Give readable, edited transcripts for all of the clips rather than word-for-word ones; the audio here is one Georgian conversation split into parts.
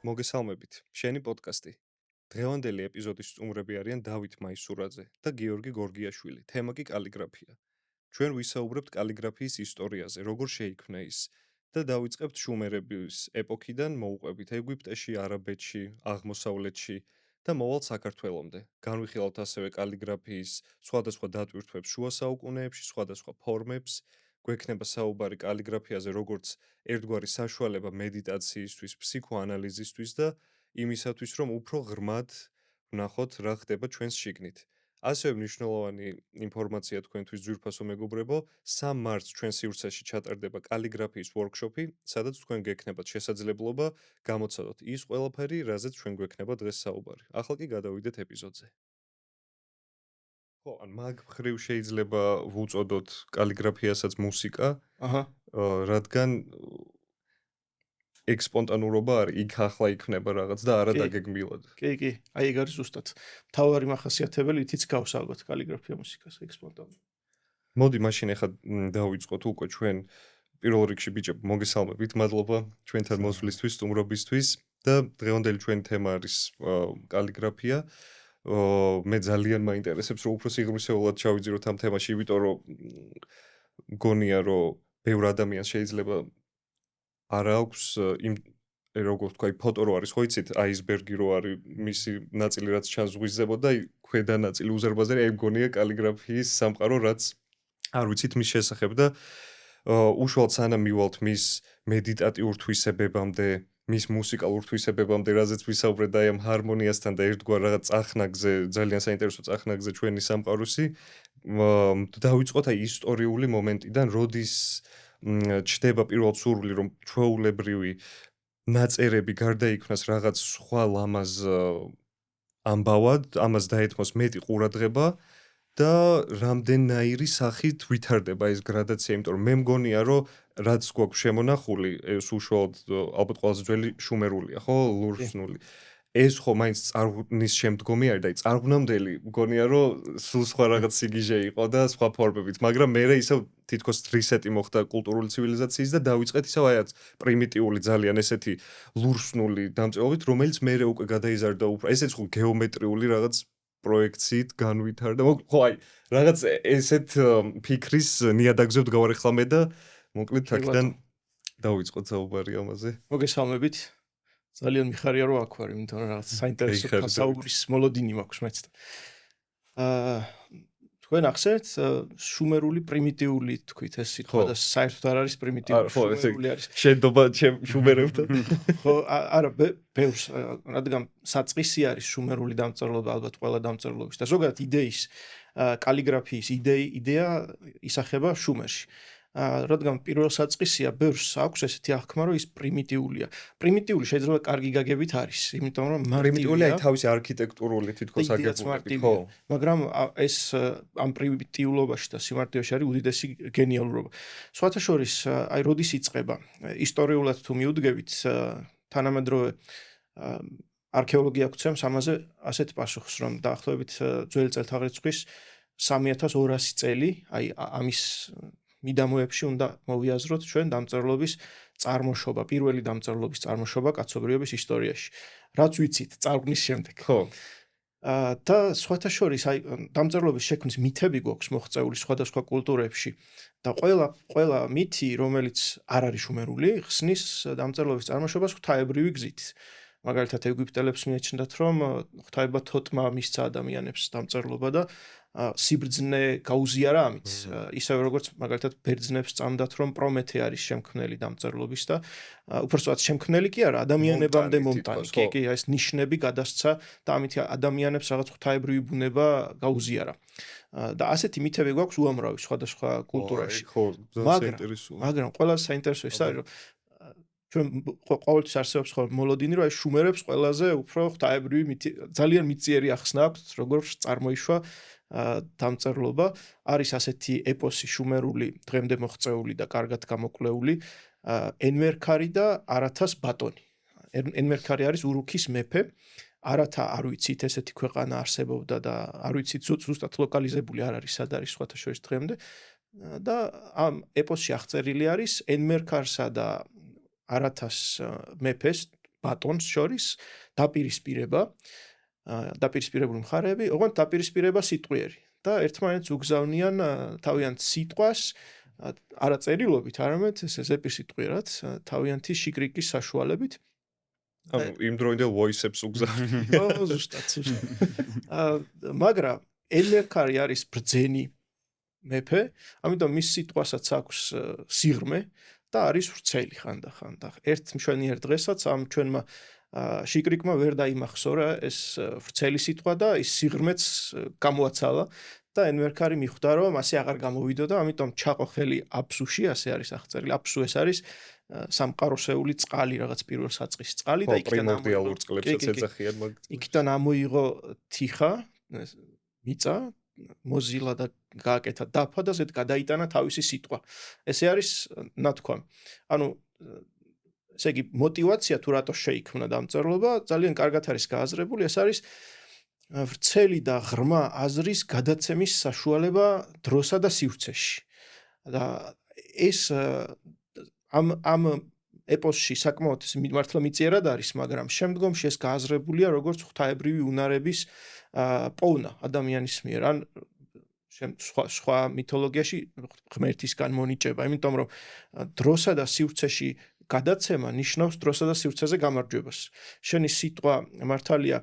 მოგესალმებით. შენი პოდკასტი. დღევანდელი ეპიზოდის სტუმრები არიან დავით მაისურაძე და გიორგი გორგიაშვილი. თემა კი კალიგრაფია. ჩვენ ვისაუბრებთ კალიგრაფიის ისტორიაზე, როგორ შეიქმნა ის და დავიწყებთ შუმერების ეპოქიდან მოუყვებით ეგვიპტეში, არაბეთში, აღმოსავლეთში და მოვალ საქართველომდე. განვიხილავთ ასევე კალიგრაფიის სხვადასხვა დატვირთვებს შუა საუკუნეებში, სხვადასხვა ფორმებს. გვექნება საუბარი კალიგრაფიაზე, როგორც ერთგვარი საშუალება მედიტაციისთვის, ფსიქოანალიზისთვის და იმისათვის, რომ უფრო ღრმად ვნახოთ, რა ხდება ჩვენს შიგნით. ასევე მნიშვნელოვანი ინფორმაცია თქვენთვის ძვირფასო მეგობრებო, 3 მარტს ჩვენ სივრცეში ჩატარდება კალიგრაფიის ვორქშოპი, სადაც თქვენ გექნებათ შესაძლებლობა გამოცადოთ ის ყველაფერი, რაზეც ჩვენ გვექნება დღეს საუბარი. ახლა კი გადავიდეთ ეპიზოდზე. ხო, ან მაგ მხრივ შეიძლება ვუწოდოთ კალიგრაფიასაც მუსიკა, აჰა, რადგან ექსპონტანურობა არის, იქ ახლა იქნება რაღაც და არა კი. დაგეგმილად. კი, აი ეგ არის ზუსტად. მთავარი მახასიათებელი ითიც გავს ალბათ კალიგრაფია მუსიკას ექსპონტანური. მოდი მაშინ ახლა დავიწყოთ უკვე ჩვენ პირველ რიგში ბიჭებო მოგესალმებით, მადლობა ჩვენთან მოსვლისთვის, სტუმრობისთვის და დღევანდელი ჩვენი თემა არის კალიგრაფია. მე ძალიან მაინტერესებს რომ უფრო სიღრმისეულად ჩავიძიროთ ამ თემაში, იმიტომ რომ მგონია რომ ბევრ ადამიანს შეიძლება არ აქვს იმ როგორც თქვა ფოტო რო არის ხო იცით აისბერგი რო არის მისი ნაწილი რაც ჩანს ზღვის ზემოთ და ქვედა ნაწილი უზარმაზარი აი მგონია კალიგრაფიის სამყარო რაც არ ვიცით მის შესახებ და უშუალოდ სანამ მივალთ მის მედიტატიურ თვისებებამდე მის მუსიკალურ თვისებებამდე რაზეც ვისაუბრეთ აი ამ ჰარმონიასთან და ერთგვარ რაღაც წახნაგზე ძალიან საინტერესო წახნაგზე ჩვენი სამყაროსი დავიწყოთ აი ისტორიული მომენტიდან როდის ჩდება პირველ სურვილი რომ ჩვეულებრივი ნაწერები გარდაიქმნას რაღაც სხვა ლამაზ ამბავად, ამას დაეთმოს მეტი ყურადღება და რამდენნაირი სახით ვითარდება ეს გრადაცია, იმიტომ რომ მე მგონია რომ რაც გვაქვს შემონახული, ეს უშუალოდ ალბათ ყველაზე ძველი შუმერულია, ხო, ლურსნული. ეს ხო მაინც წარღვნის შემდგომი არის და აი წარღვნამდელი მგონია რომ სულ სხვა რაღაც სიგიჟე იყო და სხვა ფორმებით, მაგრამ მე ისევ თითქოს რისეტი მოხდა კულტურული ცივილიზაციის და დავიწყეთ ისევ აი პრიმიტიული ძალიან ესეთი ლურსნული დამწერლობით, რომელიც მე უკვე გადაიზარდა უფრო ესეც ხო გეომეტრიული რაღაც პროექციით განვითარდა. ხო აი რაღაც ესეთ ფიქრის ნიადაგზე ვდგავარ ახლა მე და მოკლედ აქედან დავიწყოთ საუბარი ამაზე. მოგესალმებით. ძალიან მიხარია რომ აქ ვარ, იმიტომ რომ რაღაც საინტერესო საუბრის მოლოდინი მაქვს მეც. თქვენ ახსენეთ შუმერული პრიმიტიული თქვით ეს სიტყვა და საერთოდ არ არის პრიმიტიული შუმერული არის. შენდობა შუმერებთან. ხო, არა, ბევრს, რადგან საწყისი არის შუმერული დამწერლობა ალბათ ყველა დამწერლობის და ზოგადად იდეის კალიგრაფიის იდეა ისახება შუმერში. რადგან პირველ საწყისია ბევრს აქვს ესეთი აღქმა რომ ის პრიმიტიულია. პრიმიტიული შეიძლება კარგი გაგებით არის, იმიტომ რომ პრიმიტიული აი თავისი არქიტექტურული თითქოს აგებულებით, ხო. მაგრამ ეს ამ პრიმიტიულობაში და სიმარტივეში არის უდიდესი გენიალურობა. სხვათა შორის აი როდის იწყება? ისტორიულად თუ მიუდგებით, თანამედროვე არქეოლოგია გვცემს ამაზე ასეთ პასუხს, რომ დაახლოებით ძველი წელთაღრიცხვის 3200 წელი, აი ამის მიდამოებში უნდა მოვიაზროთ ჩვენ დამწერლობის წარმოშობა, პირველი დამწერლობის წარმოშობა კაცობრიობის ისტორიაში. რაც ვიცით წარღვნის შემდეგ. ხო. და სხვათა შორის აი დამწერლობის შექმნის მითები გვაქვს მოღწეული სხვადასხვა კულტურებში და ყველა მითი, რომელიც არ არის შუმერული, ხსნის დამწერლობის წარმოშობას ღვთაებრივი გზით. მაგალითად ეგვიპტელებს მიაჩნდათ, რომ ღვთაება თოტმა მისცა ადამიანებს დამწერლობა და სიბრძნე გაუზიარა ამით. ისევე როგორც მაგალითად ბერძნებს წამდათ, რომ პრომეთე არის შემქმნელი დამწერლობის და უბრალოდ შემქმნელი კი არა, ადამიანებამდე მომტანი. კი, ეს ნიშნები გადასცა და ამით ადამიანებს რაღაც ღვთაებრივი ბუნება გაუზიარა. და ასეთი მითები გვაქვს უამრავი სხვადასხვა კულტურაში. მაგრამ ყველაზე საინტერესო ის არის, რომ ჩვენ ყოველთვის არსებობს ხოლმე მოლოდინი, რომ აი შუმერებს ყველაზე უფრო ღვთაებრივი ძალიან მიწიერი ახსნა აქვთ, როგორც წარმოიშვა დამწერლობა. არის ასეთი ეპოსი შუმერული, დღემდე მოღწეული და კარგად გამოკვლეული, ენმერქარი და არათას ბატონი. ენმერქარი არის ურუქის მეფე. არათა არ ვიცით ესეთი ქვეყანა არსებობდა და არ ვიცით ზუსტად ლოკალიზებული არ არის სად არის სხვათა შორის დღემდე და ამ ეპოსში აღწერილი არის ენმერქარსა და არათას მეფეს ბატონს შორის დაპირისპირება, დაპირისპირებული მხარეები, ოღონდ დაპირისპირება სიტყვიერი და ერთმანეთს უგზავნიან თავიანთ სიტყვას არა წერილობით, არამედ ზეპირსიტყვიერად, თავიანთი შიკრიკის საშუალებით. ანუ იმ დროინდელ voice-ებს უგზავნიან. ზუსტად. მაგრამ ელმერკარი არის ბრძენი მეფე, ამიტომ მის სიტყვასაც აქვს სიღრმე და არის ვრცელი ხანდახან. ერთ მშვენიერ დღესაც ამ ჩვენმა შიკრიკმა ვერ დაიმახსოვრა ეს ვრცელი სიტყვა და ის სიღრმეც გამოაცალა და ელმერკარი მიხვდა რომ ასე აღარ გამოვიდო და ამიტომ ჩაყო ხელი აფსუში, ასე არის აღწერილი. აფსუ ეს არის სამყაროსეული წყალი, რაღაც პირველ საწყის წყალი და პრიმორდიალურ წყლებსაც ეძახიან, იქიდან ამოიღო თიხა, მიწა, მოზილა და გააკეთა დაფა და ზედ გადაიტანა თავისი სიტყვა. ესე არის ნათქვამი. ანუ ესე იგი мотиваცია თუ რატო შეიქმნა დამწერლობა ძალიან კარგად არის გააზრებული, ეს არის ვრცელი და ღრმა აზრის გადაცემის საშუალება დროსა და სივრცეში. და ეს ამ ეპოსში საკმაოდ მართლა მიწიერად არის, მაგრამ შემდგომში ეს გააზრებულია როგორც ღვთაებრივი უნარების პოვნა ადამიანის მიერ, ან სხვა მითოლოგიაში ღმერთისგან მონიჭება, იმიტომ რომ დროსა და სივრცეში გადაცემა ნიშნავს დროსა და სივრცეზე გამარჯვებას. შენი სიტყვა მართალია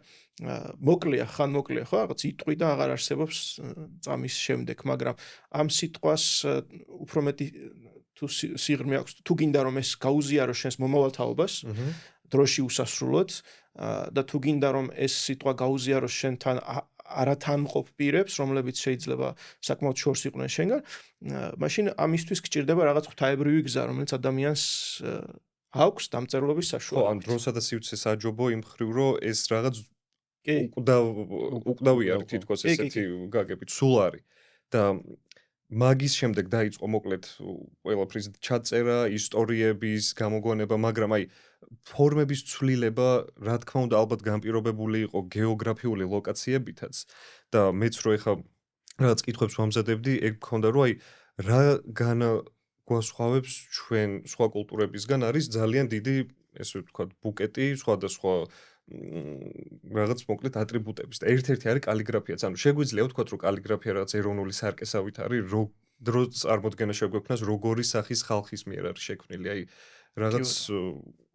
მოკლეა, ხან მოკლეა, ხო, რაღაც იტყვი და აღარ არსებობს წამის შემდეგ, მაგრამ ამ სიტყვას უფრო მეტი თუ სიღრმე აქვს, თუ გინდა რომ ეს გაუზიარო შენს მომავალთაობას, დროში უსასრულოდ და თუ გინდა რომ ეს სიტყვა გაუზიაროს შენთან არათანმყოფ პირებს, რომლებიც შეიძლება საკმაოდ შორს იყვნენ შენგან, მაშინ ამისთვის გჭირდება რაღაც ღვთაებრივი გზა, რომელიც ადამიანს აქვს დამწერლობის საშუალება. ხო, ამ დროსა და სივრცეს აჯობო იმ მხრივ, რომ ეს რაღაც უკვდავი არის თითქოს ესეთი გაგებით, სულ არის და მაგის შემდეგ დაიწყო მოკლედ ყველაფრის ჩაწერა, ისტორიების გამოგონება, მაგრამ აი ფორმების ცვლილება, რა თქმა უნდა, ალბათ განპირობებული იყო გეოგრაფიული ლოკაციებითაც და მეც რო ეხა რაღაც კითხვებს ვამზადებდი, ეგ მქონდა რომ აი რა განაგვასხვავებს ჩვენ სხვა კულტურებისგან არის ძალიან დიდი, ესე ვთქვათ, ბუკეტი სხვადასხვა რაღაც მოკლედ ატრიბუტების და ერთ-ერთი არის კალიგრაფიაც. ანუ შეგვიძლია ვთქვათ, რომ კალიგრაფია რაღაც ეროვნული სარკესავით არის, რო წარმოდგენა შეგვექმნას, როგორი სახის ხალხის მიერ არის შექმნილი. აი რაღაც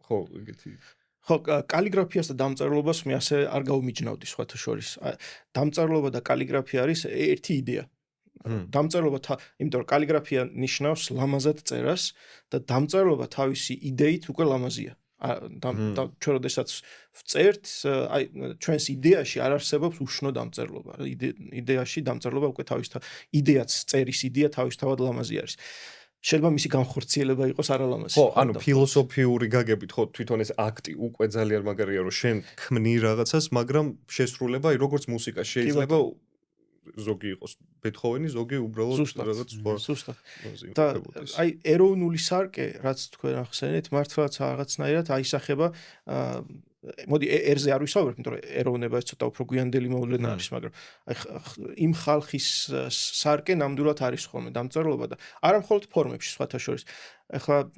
ხო, ეგეთი. ხო, კალიგრაფიას და დამწერლობას მე ასე არ გაუმიჯნავდი სხვათა შორის. დამწერლობა და კალიგრაფია არის ერთი იდეა. დამწერლობა, იმიტომ რომ კალიგრაფია ნიშნავს ლამაზად წერას და დამწერლობა თავისი იდეით უკვე ლამაზია. ჩვენ როდესაც ვწერთ, აი ჩვენს იდეაში არ არსებობს უშნო დამწერლობა. იდეაში დამწერლობა უკვე იდეაც წერის იდეა თავისთავად ლამაზი არის. შეიძლება მისი განხორციელება იყოს არალამაზი. ხო, ანუ ფილოსოფიური გაგებით ხო თვითონ ეს აქტი უკვე ძალიან მაგარია, რომ შენ ქმნი რაღაცას, მაგრამ შესრულება აი როგორც მუსიკა შეიძლება ზოგი იყოს ბეთჰოვენი, ზოგი უბრალოდ რაღაც სხვა. ზუსტად. და აი ეროვნული სარკე, რაც თქვენ ახსენეთ, მართლაც რაღაცნაირად აისახება მოდი ერზე არ ვისაუბრებ, იმიტომ რომ ეროვნება ეს ცოტა უფრო გვიანდელი მოვლენა არის, მაგრამ აი იმ ხალხის სარკე ნამდვილად არის ხოლმე დამწერლობა და არა მხოლოდ ფორმებში, სხვათა შორის. ეხლა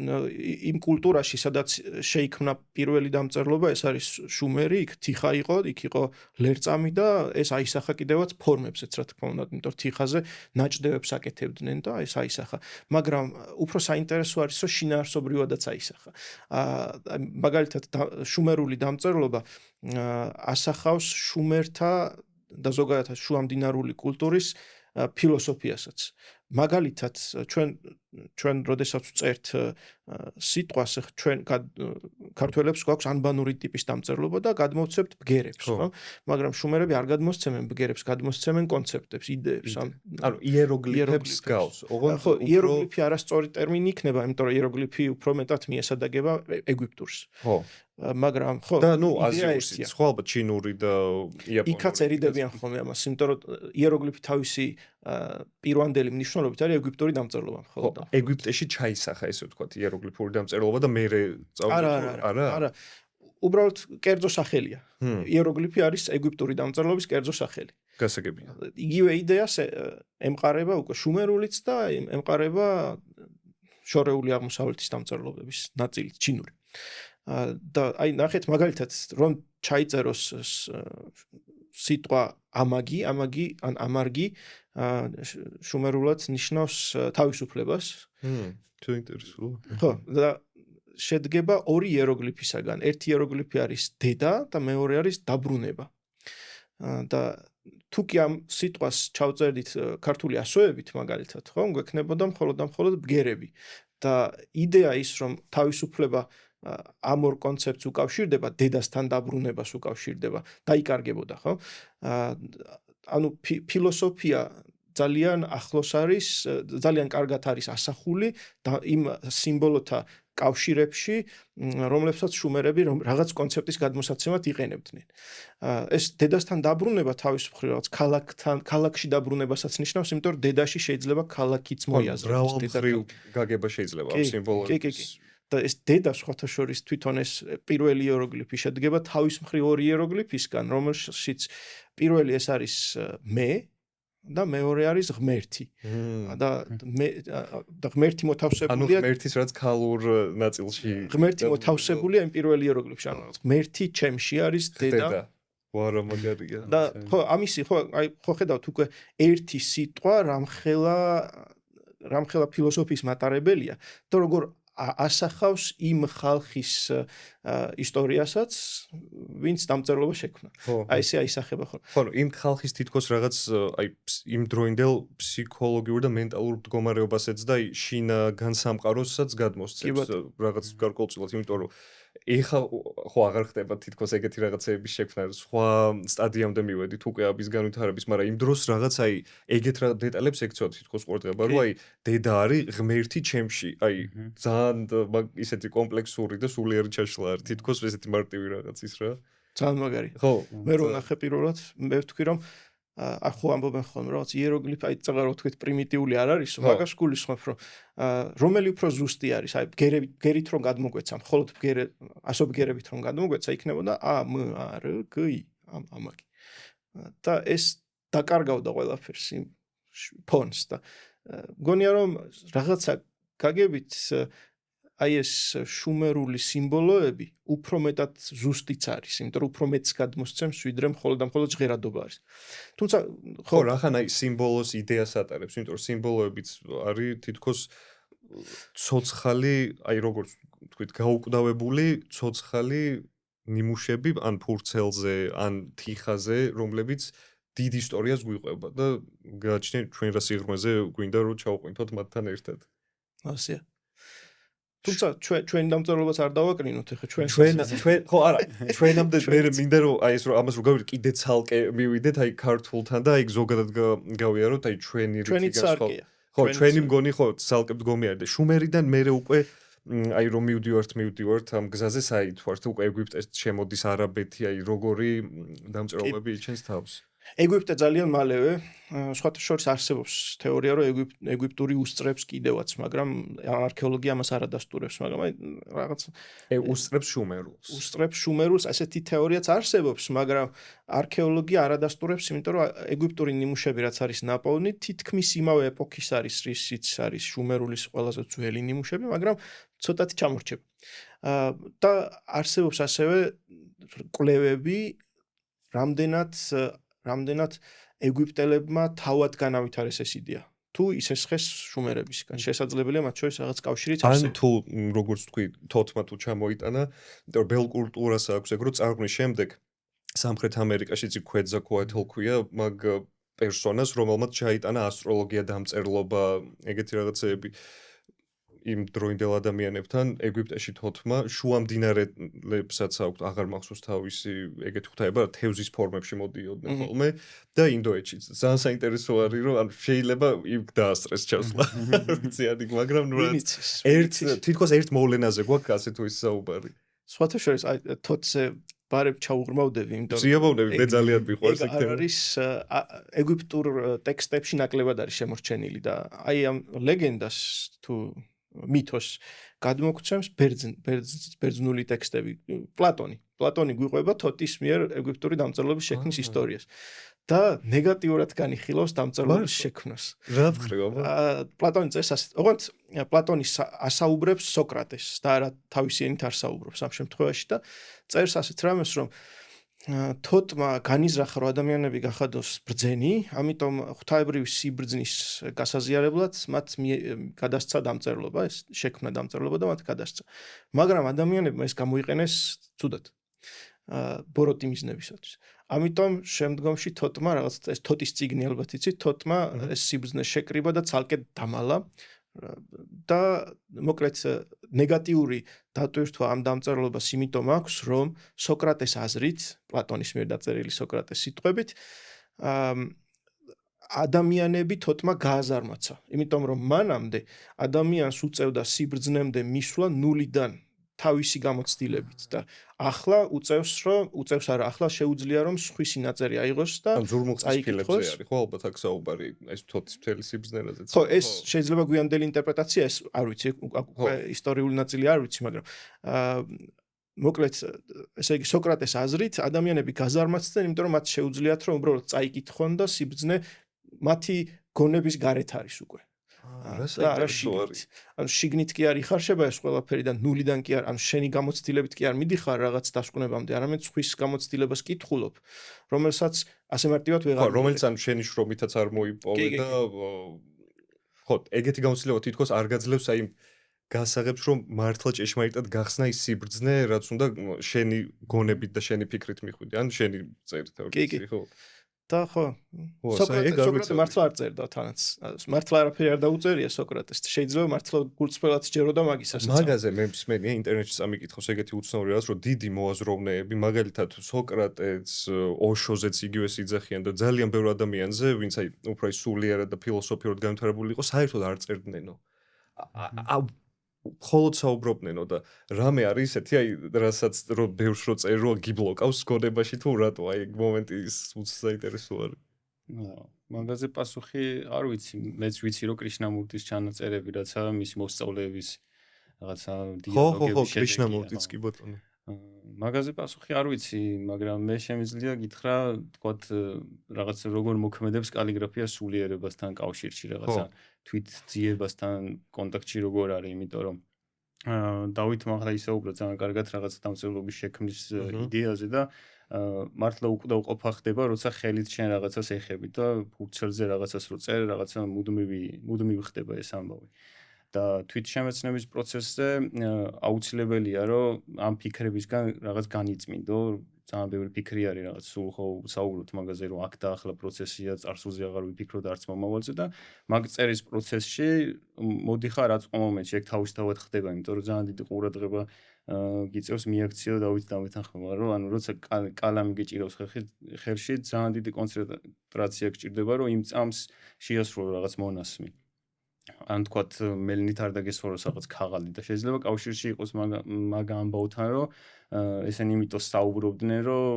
იმ კულტურაში, სადაც შეიქმნა პირველი დამწერლობა, ეს არის შუმერი, იქ თიხა იყო, იქ იყო ლერწამი და ეს აისახა კიდევაც ფორმებზეც, რა თქმა უნდა, იმიტომ რომ თიხაზე ნაჭდევებს აკეთებდნენ და ეს აისახა. მაგრამ უფრო საინტერესო არის, რომ შინაარსობრივადაც აისახა. მაგალითად, შუმერული დამწერლობა ასახავს შუმერთა და ზოგადად შუამდინარული კულტურის ფილოსოფიასაც. მაგალითად, ჩვენ როდესაც ვწერთ სიტყვას, ჩვენ ქართველებს გვაქვს ანბანური ტიპის დამწერლობა და გადმოვცემთ ბგერებს, ხო? მაგრამ შუმერები არ გადმოსცემენ ბგერებს, გადმოსცემენ კონცეპტებს, იდეებს. ანუ იეროგლიფებს გავს. ხო, იეროგლიფი არასწორი ტერმინი იქნება, იმიტომ რომ იეროგლიფი უფრო მეტად მიესადაგება ეგვიპტურს. ხო. მაგრამ ხო, და ნუ აზიურში, სხვა ალბათ ჩინური და იაპონური. იქაც ერიდებიან ხოლმე ამას, იმიტომ რომ იეროგლიფი თავისი პირვანდელი მნიშვნელობით არის ეგვიპტური დამწერლობა, ხო? ეგვიპტეში ჩაისახა, ესე ვთქვათ, იეროგლიფური დამწერლობა და მერე წავიდა. არა. უბრალოდ კერძო სახელია. იეროგლიფი არის ეგვიპტური დამწერლობის კერძო სახელი. გასაგებია. იგივე იდეას ემყარება უკვე შუმერულიც და ემყარება შორეული აღმოსავლეთის დამწერლობების ნაწილიც, ჩინური. და აი ნახეთ მაგალითად რომ ჩაიწეროს სიტყვა ამაგი ან ამარგი შუმერულად ნიშნავს თავისუფლებას. თუ ინტერესულა. ხო, და შედგება ორი იეროგლიფისაგან. ერთი იეროგლიფი არის დედა და მეორე არის დაბრუნება. და თუ კი ამ სიტყვას ჩავწერდით ქართული ასოებით მაგალითად, ხო, გვექნებოდა მხოლოდ ბგერები. და იდეა ის რომ თავისუფლება ამ ორ კონცეფტს უკავშირდება, დედასთან დაბრუნებას უკავშირდება, დაიკარგებოდა, ხო? ანუ ფილოსოფია ძალიან ახლოს არის, ძალიან კარგად არის ასახული და იმ სიმბოლოთა კავშირებში, რომლებსაც შუმერები რაღაც კონცეფტის გადმოსაცემად იყენებდნენ. ეს დედასთან დაბრუნება თავის მხრივ რაღაც ქალაქში დაბრუნებასაც ნიშნავს, იმიტომ რომ დედაში შეიძლება ქალაქიც მოიაზროს. მრავალმხრივ გაგება შეიძლება ამ სიმბოლოების. კი. და ეს დედა სხვათა შორის თვითონ ეს პირველი იეროგლიფი შედგება თავის მხრივ ორი იეროგლიფისგან, რომელშიც პირველი ეს არის მე და მეორე არის ღმერთი. და ღმერთი მოთავსებულია ანუ ღმერთის რაც ქალურ ნაწილში. ღმერთი მოთავსებულია იმ პირველი იეროგლიფში, ანუ ღმერთი ჩემში არის დედა. ვარა მაგარია. და ხო, ამისი ხო, აი ხო ხედავთ უკვე ერთი სიტყვა რამხელა ფილოსოფიის მატარებელია და როგორ ასახავს იმ ხალხის ისტორიასაც, ვინც დამწერლობა შექმნა. აი ესე აისახება ხო. ხო, იმ ხალხის თითქოს რაღაც აი იმ დროინდელ ფსიქოლოგიურ და მენტალურ მდგომარეობასაც და აი შინა განსამყაროსაც გადმოსცემს რაღაც გარკვეულწილად, იმიტომ რომ ეხა ხო აღარ ხდება თითქოს ეგეთი რაღაცეების შექმნა, სხვა სტადიამდე მივედით უკვე აბის განვითარების, მაგრამ იმ დროს რაღაც აი ეგეთ რა დეტალებს ეკცევათ თითქოს ყურადღება, რომ აი დედა არის ღმერთი ჩემში, აი ძალიან ისეთი კომპლექსური და სულიერი ჩაშლა არის, თითქოს ესეთი მარტივი რაღაცის რა. ძალიან მაგარი. ხო, მე რო ნახე პირველად, მე ვთქვი რომ ახო ამბობენ ხოლმე რაღაც იეროგლიფი, აი წაღარ რო თქვით პრიმიტიული არ არის, მაგას გულისხმობ რომ რომელი უფრო ზუსტი არის, აი ბგერით რომ გადმოგვეცა, მხოლოდ ასო ბგერებით რომ გადმოგვეცა, იქნებოდა ა მ ა რ გ ი ამაგი. და ეს დაკარგავდა ყველაფერს იმ ფონს და მგონია რომ რაღაცა გაგებით აი ეს შუმერული სიმბოლოები უფრო მეტად ზუსტიც არის, იმიტომ რომ უფრო მეტს გადმოსცემს, ვიდრე მხოლოდ ჟღერადობა არის. თუმცა ხო, რახან აი სიმბოლოს იდეას ატარებს, იმიტომ რომ სიმბოლოებიც არის თითქოს ცოცხალი, აი როგორც თქვით, გაუკვდავებული ცოცხალი ნიმუშები ან ფურცელზე, ან თიხაზე, რომლებიც დიდ ისტორიას გვიყვება და გააჩნია ჩვენ რა სიღრმეზე გვინდა რომ ჩავყვინთოთ მათთან ერთად. ასეა. თუმცა ჩვენ დამწერლობას არ დავაკრინოთ ახლა ჩვენ ხო არა ჩვენამდე მე მინდა რომ აი ეს რომ ამას რომ გავიდეთ კიდე ცალკე მივიდეთ აი ქართულთან და აი ზოგადად გავიაროთ აი ჩვენი რითი ხო ჩვენი მგონი ხო ცალკე მდგომი არის და შუმერიდან მე უკვე აი რომ მივდივართ ამ გზაზე საერთოდ უკვე ეგვიპტეს შემოდის არაბეთი აი როგორი დამწერლობები იჩენს თავს ეგვიპტე ძალიან მალევე სხვათა შორის არსებობს თეორია რომ ეგვიპტური უსწრებს კიდევაც მაგრამ არქეოლოგია ამას არ ადასტურებს მაგრამ აი რაღაც უსწრებს შუმერულს ასეთი თეორიაც არსებობს მაგრამ არქეოლოგია არ ადასტურებს იმიტომ რომ ეგვიპტური ნიმუშები რაც არის ნაპოვნი თითქმის იმავე ეპოქის არის რისიც არის შუმერულის ყველაზე ძველი ნიმუშები მაგრამ ცოტათი ჩამორჩება და არსებობს ასევე კვლევები რამდენად ეგვიპტელებმა თავად განავითარეს ეს იდეა. თუ ის ესხეს შუმერებისგან, შესაძლებელია მათ შორის რაღაც კავშირიც არსებობს. ან თუ როგორც თქვი, თოთმა თუ ჩამოიტანა, იმიტომ რომ ბელ კულტურას აქვს ეგრო წარღვნის შემდეგ სამხრეთ ამერიკაშიც იქვეძა კოეთლ ქვია, მაგ პერსონას, რომელმაც ჩაიტანა ასტროლოგია, დამწერლობა, ეგეთი რაღაცეები. იმ დროინდელ ადამიანებთან ეგვიპტეში თოთმა შუამდინარელებსაც აქვს აღარ მახსოვს თავისი ეგეთი ღვთაება თევზის ფორმებში მოდიოდნენ ხოლმე და ინდოეთშიც ძალიან საინტერესო არის რომ ანუ შეიძლება იქ დაასწრეს ჩასვლა ვიცი მაგრამ ნუ თითქოს ერთ მოვლენაზე გვაქვს ასე თუ ის საუბარი სხვათა შორის აი თოთზე ბარებ ჩაუღრმავდები იმიტომ ზიაბოვნები მე ძალიან მიყვარს ეგ არის ეგვიპტურ ტექსტებში ნაკლებად არის შემორჩენილი და აი ამ ლეგენდას თუ მითოს გადმოგცემს ბერძნული ტექსტები პლატონი პლატონი გვიყვება თოტის მიერ ეგვიპტური დამწერლობის შექმნის ისტორიას და ნეგატიურად განიხილავს დამწერლობის შექმნას. რა ვხრივ აბა? პლატონი წერს ასე. ოღონდ პლატონი ასაუბრებს სოკრატესს და არა თავისი ენით არ საუბრობს ამ შემთხვევაში და წერს ასეთ რამეს, რომ თოტმა განიზრახა, რომ ადამიანები გახადოს ბრძენი, ამიტომ ღვთაებრივი სიბრძნის გასაზიარებლად მათ გადასცა დამწერლობა, ეს შექმნა დამწერლობა და მათ გადასცა. მაგრამ ადამიანებმა ეს გამოიყენეს ცუდად. ბოროტი მიზნებისათვის. ამიტომ შემდგომში თოტმა რაღაც ეს თოტის წიგნი ალბათ იცით, თოტმა ეს სიბრძნე შეკრიბა და ცალკე დამალა და მოკლედ ნეგატიური დატვირთვა ამ დამწერლობას იმიტომ აქვს, რომ სოკრატეს აზრით, პლატონის მიერ დაწერილი სოკრატეს სიტყვებით, ადამიანები თოტმა გააზარმაცა. იმიტომ რომ მანამდე ადამიანს უწევდა სიბრძნემდე მისვლა ნულიდან თავისი გამოცდილებით და ახლა უწევს არა, ახლა შეუძლია რომ სხვისი ნაწერი აიღოს და ზურმუხტის ფილებზე არის, ხო, ალბათ აქ საუბარი ეს თოთის მთელი სიბრძნელაზეც. ხო, ეს შეიძლება გვიანდელი ინტერპრეტაცია, ეს არ ვიცი, ისტორიული ნაწილი არ ვიცი, მაგრამ მოკლედ ესე იგი სოკრატეს აზრით ადამიანები გაზარმაცდნენ, იმიტომ რომ მათ შეუძლიათ რომ უბრალოდ წაიკითხონ და სიბრძნე მათი გონების გარეთ არის უკვე. არა შიგნით. ანუ შიგნით კი არ იხარშება ეს ყველაფერი და ნულიდან კი არ, ანუ შენი გამოცდილებით კი არ მიდიხარ რაღაც დასკვნებამდე, არამედ ხვის გამოცდილებას კითხულობ, რომელსაც ასე მარტივად ვეღარ. ხო, რომელიც ან შენი შრომითაც არ მოიპოვე და ხო, ეგეთი გამოცდილება თითქოს არ გაძლევს აი გასაღებს, რომ მართლა ჭეშმარიტად გახსნა ის სიბრძნე, რაც უნდა შენი გონებით და შენი ფიქრით მიხვიდე, ან შენი წერით, ხო? და ხო, სოკრატე მართლა არ წერდა თანაც. მართლა არაფერი არ დაუწერია სოკრატეს. შეიძლება მართლა გულწრფელად სჯეროდა მაგისაც. მაგაზე მე მსმენია ინტერნეტში წამიკითხოს ეგეთი უცნაური რაც, რომ დიდი მოაზროვნეები, მაგალითად სოკრატეს, ოშოზეც იგივეს იძახიან და ძალიან ბევრ ადამიანზე, ვინც აი უფრო სულიერად და ფილოსოფიურად განვითარებული იყო, საერთოდ არ წერდნენო. მხოლოდ საუბრობდნენო და რამე არის ესეთი აი რასაც რო ბევრს რო წერ რო გიბლოკავს გონებაში თუ რატო აი მომენტი ის საინტერესო არის. მაგაზე პასუხი არ ვიცი, მეც ვიცი რომ კრიშნამურტის ჩანაწერები რაცა მის მოსწავლეების რაღაცა დიალოგები ხო, კრიშნამურტიც კი ბატონო. მაგაზე პასუხი არ ვიცი, მაგრამ მე შემიძლია გითხრა, თქვათ რაღაც როგორ მოქმედებს კალიგრაფია სულიერებასთან კავშირში, რაღაცა თვით ძიებასთან კონტაქტში როგორ არის, იმიტომ რომ დავითმა ახლა ისაუბრა ძალიან კარგად რაღაც დამწერლობის შექმნის იდეაზე და მართლა უკვდავყოფა ხდება, როცა ხელით შენ რაღაცას ეხები და ფურცელზე რაღაცას რო წერ, რაღაცა მუდმივი ხდება ეს ამბავი. და თვითშემეცნების პროცესზე აუცილებელია, რომ ამ ფიქრებისგან რაღაც განიწმინდო, ძალიან ბევრი ფიქრი არის რაღაც სულ ხო საუბრობთ მაგაზე, რომ აქ და ახლა პროცესია, წარსულზე აღარ ვიფიქროთ არც მომავალზე და მაგ წერის პროცესში მოდიხარ რაც მომენტში ეგ თავისთავად ხდება, იმიტომ რომ ძალიან დიდი ყურადღება გიწევს მიაქციო დავით დამეთანხმება, რომ ანუ როცა კალამი გეჭირავს ხელში, ძალიან დიდი კონცენტრაცია გჭირდება, რომ იმ წამს შეასრულო რაღაც მონასმი. ან თქვათ მელნით არ დაგესვაროს რაღაც ქაღალდი და შეიძლება კავშირში იყოს მაგ ამბავთან, რომ ესენი იმიტომ საუბრობდნენ, რომ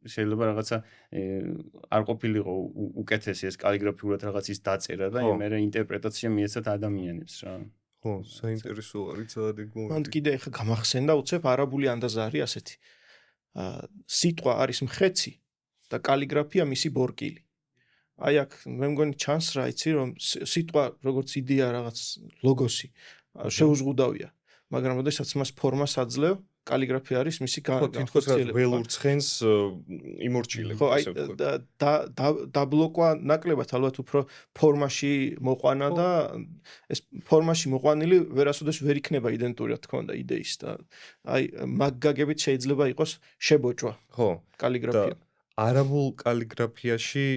შეიძლება რაღაცა არ ყოფილიყო უკეთესი ეს კალიგრაფიულად რაღაც ის დაწერა და მე ინტერპრეტაცია მიეცათ ადამიანებს რა. ხო, საინტერესო არის ძალიან ეგ მომენტი. მან კიდე ხა გამახსენდა უცებ არაბული ანდაზა არის ასეთი. სიტყვა არის მხეცი და კალიგრაფია მისი ბორკილი. აი აქ მე მგონი ჩანს რა იცი რომ სიტყვა როგორც იდეა რაღაც ლოგოსი შეუზღუდავია, მაგრამ ოდესაც მას ფორმას აძლევ, კალიგრაფია არის მისი განხორციელება. ველურ ცხენს იმორჩილებს ასე ვთქვათ. დაბლოკვა ნაკლებად ალბათ უფრო ფორმაში მოყვანა და ეს ფორმაში მოყვანილი ვერასოდეს ვერ იქნება იდენტური, რა თქმა უნდა, იდეის და აი მაგ გაგებით შეიძლება იყოს შებოჭვა. ხო, კალიგრაფია. არაბულ კალიგრაფიაში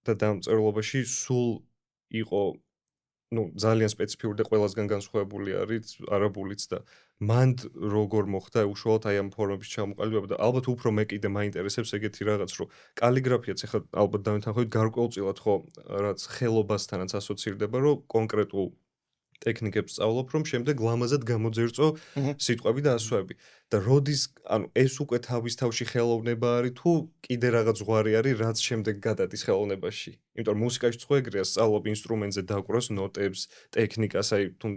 და დამწერლობაში სულ იყო ძალიან სპეციფიური და ყველასგან განსხვავებული არის არაბულიც და მანდ როგორ მოხდა უშუალოდ აი ამ ფორმების ჩამოყალიბება და ალბათ უფრო მე კიდე მაინტერესებს ეგეთი რაღაც, რომ კალიგრაფიაც ახლა ალბათ დავეთანხმებით გარკვეულწილად ხო რაც ხელობასთანაც ასოცირდება, რომ კონკრეტულ ტექნიკებს სწავლობ, რომ შემდეგ ლამაზად გამოძერწო სიტყვები და ასოები. და როდის, ანუ ეს უკვე თავის თავში ხელოვნება არის თუ კიდე რაღაც ზღვარი არის, რაც შემდეგ გადადის ხელოვნებაში. იმიტომ რომ მუსიკაში ხო ეგრეა, სწავლობ ინსტრუმენტზე დაკვრას, ნოტებს, ტექნიკას, აი თუ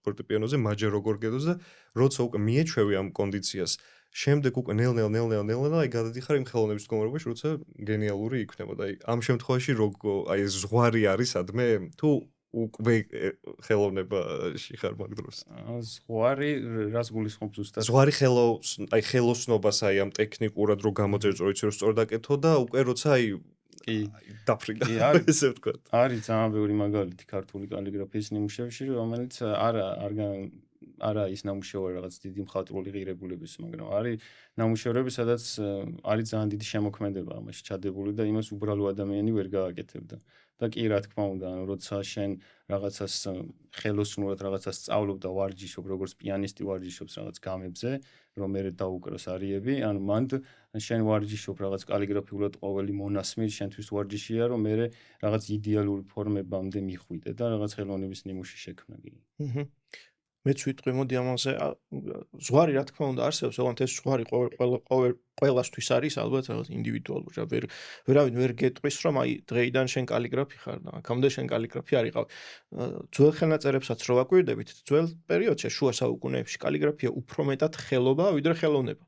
ფორტეპიანოზე მაჯერ როგორ გედოს და როცა უკვე მიეჩვევი ამ კონდიციას, შემდეგ უკვე ნელ-ნელა აი გადადიხარ იმ ხელოვნების მდგომარეობაში, როცა გენიალური იქნება და აი ამ შემთხვევაში აი ზღვარი არის ადმე თუ უკვე ხელოვნებაში ხარ მაგ დროს. ზღვარი რას გულისხმობ ზუსტად? ზღვარი ხელოსნობას აი ამ ტექნიკურად რო გამოძერწო, იცი რომ სწორად აკეთო და უკვე როცა აი დაფრინდა ესე ვთქვათ. არის ძალიან ბევრი მაგალითი ქართული კალიგრაფიის ნიმუშებში, რომელიც არა ის ნამუშევარი რაღაც დიდი მხატვრული ღირებულების, მაგრამ არის ნამუშევრები, სადაც არის ძალიან დიდი შემოქმედება ამაში ჩადებული და იმას უბრალო ადამიანი ვერ გააკეთებდა. და კი რა თქმა უნდა, ანუ როცა შენ რაღაცას ხელოსნურად რაღაცას სწავლობ და ვარჯიშობ, როგორც პიანისტი ვარჯიშობს რაღაც გამებზე, რომ მე დაუკროს არიები, ანუ მანდ შენ ვარჯიშობ რაღაც კალიგრაფიულად ყოველი მონასმი შენთვის ვარჯიშია, რომ მე რაღაც იდეალური ფორმებამდე მიხვიდე და რაღაც ხელოვნების ნიმუში შექმნა გინდა. მეც ვიტყვი, მოდი ამაზე ზღვარი რა თქმა უნდა არსებობს, ოღონდ ეს ზღვარი ყველასთვის არის ალბათ რაღაც ინდივიდუალური. ვერავინ ვერ გეტყვის, რომ აი დღეიდან შენ კალიგრაფი ხარ და აქამდე შენ კალიგრაფი არ იყავ. ძველ ხელნაწერებსაც რო ვაკვირდებით, ძველ პერიოდში, შუა საუკუნეებში კალიგრაფია უფრო მეტად ხელობა, ვიდრე ხელოვნება.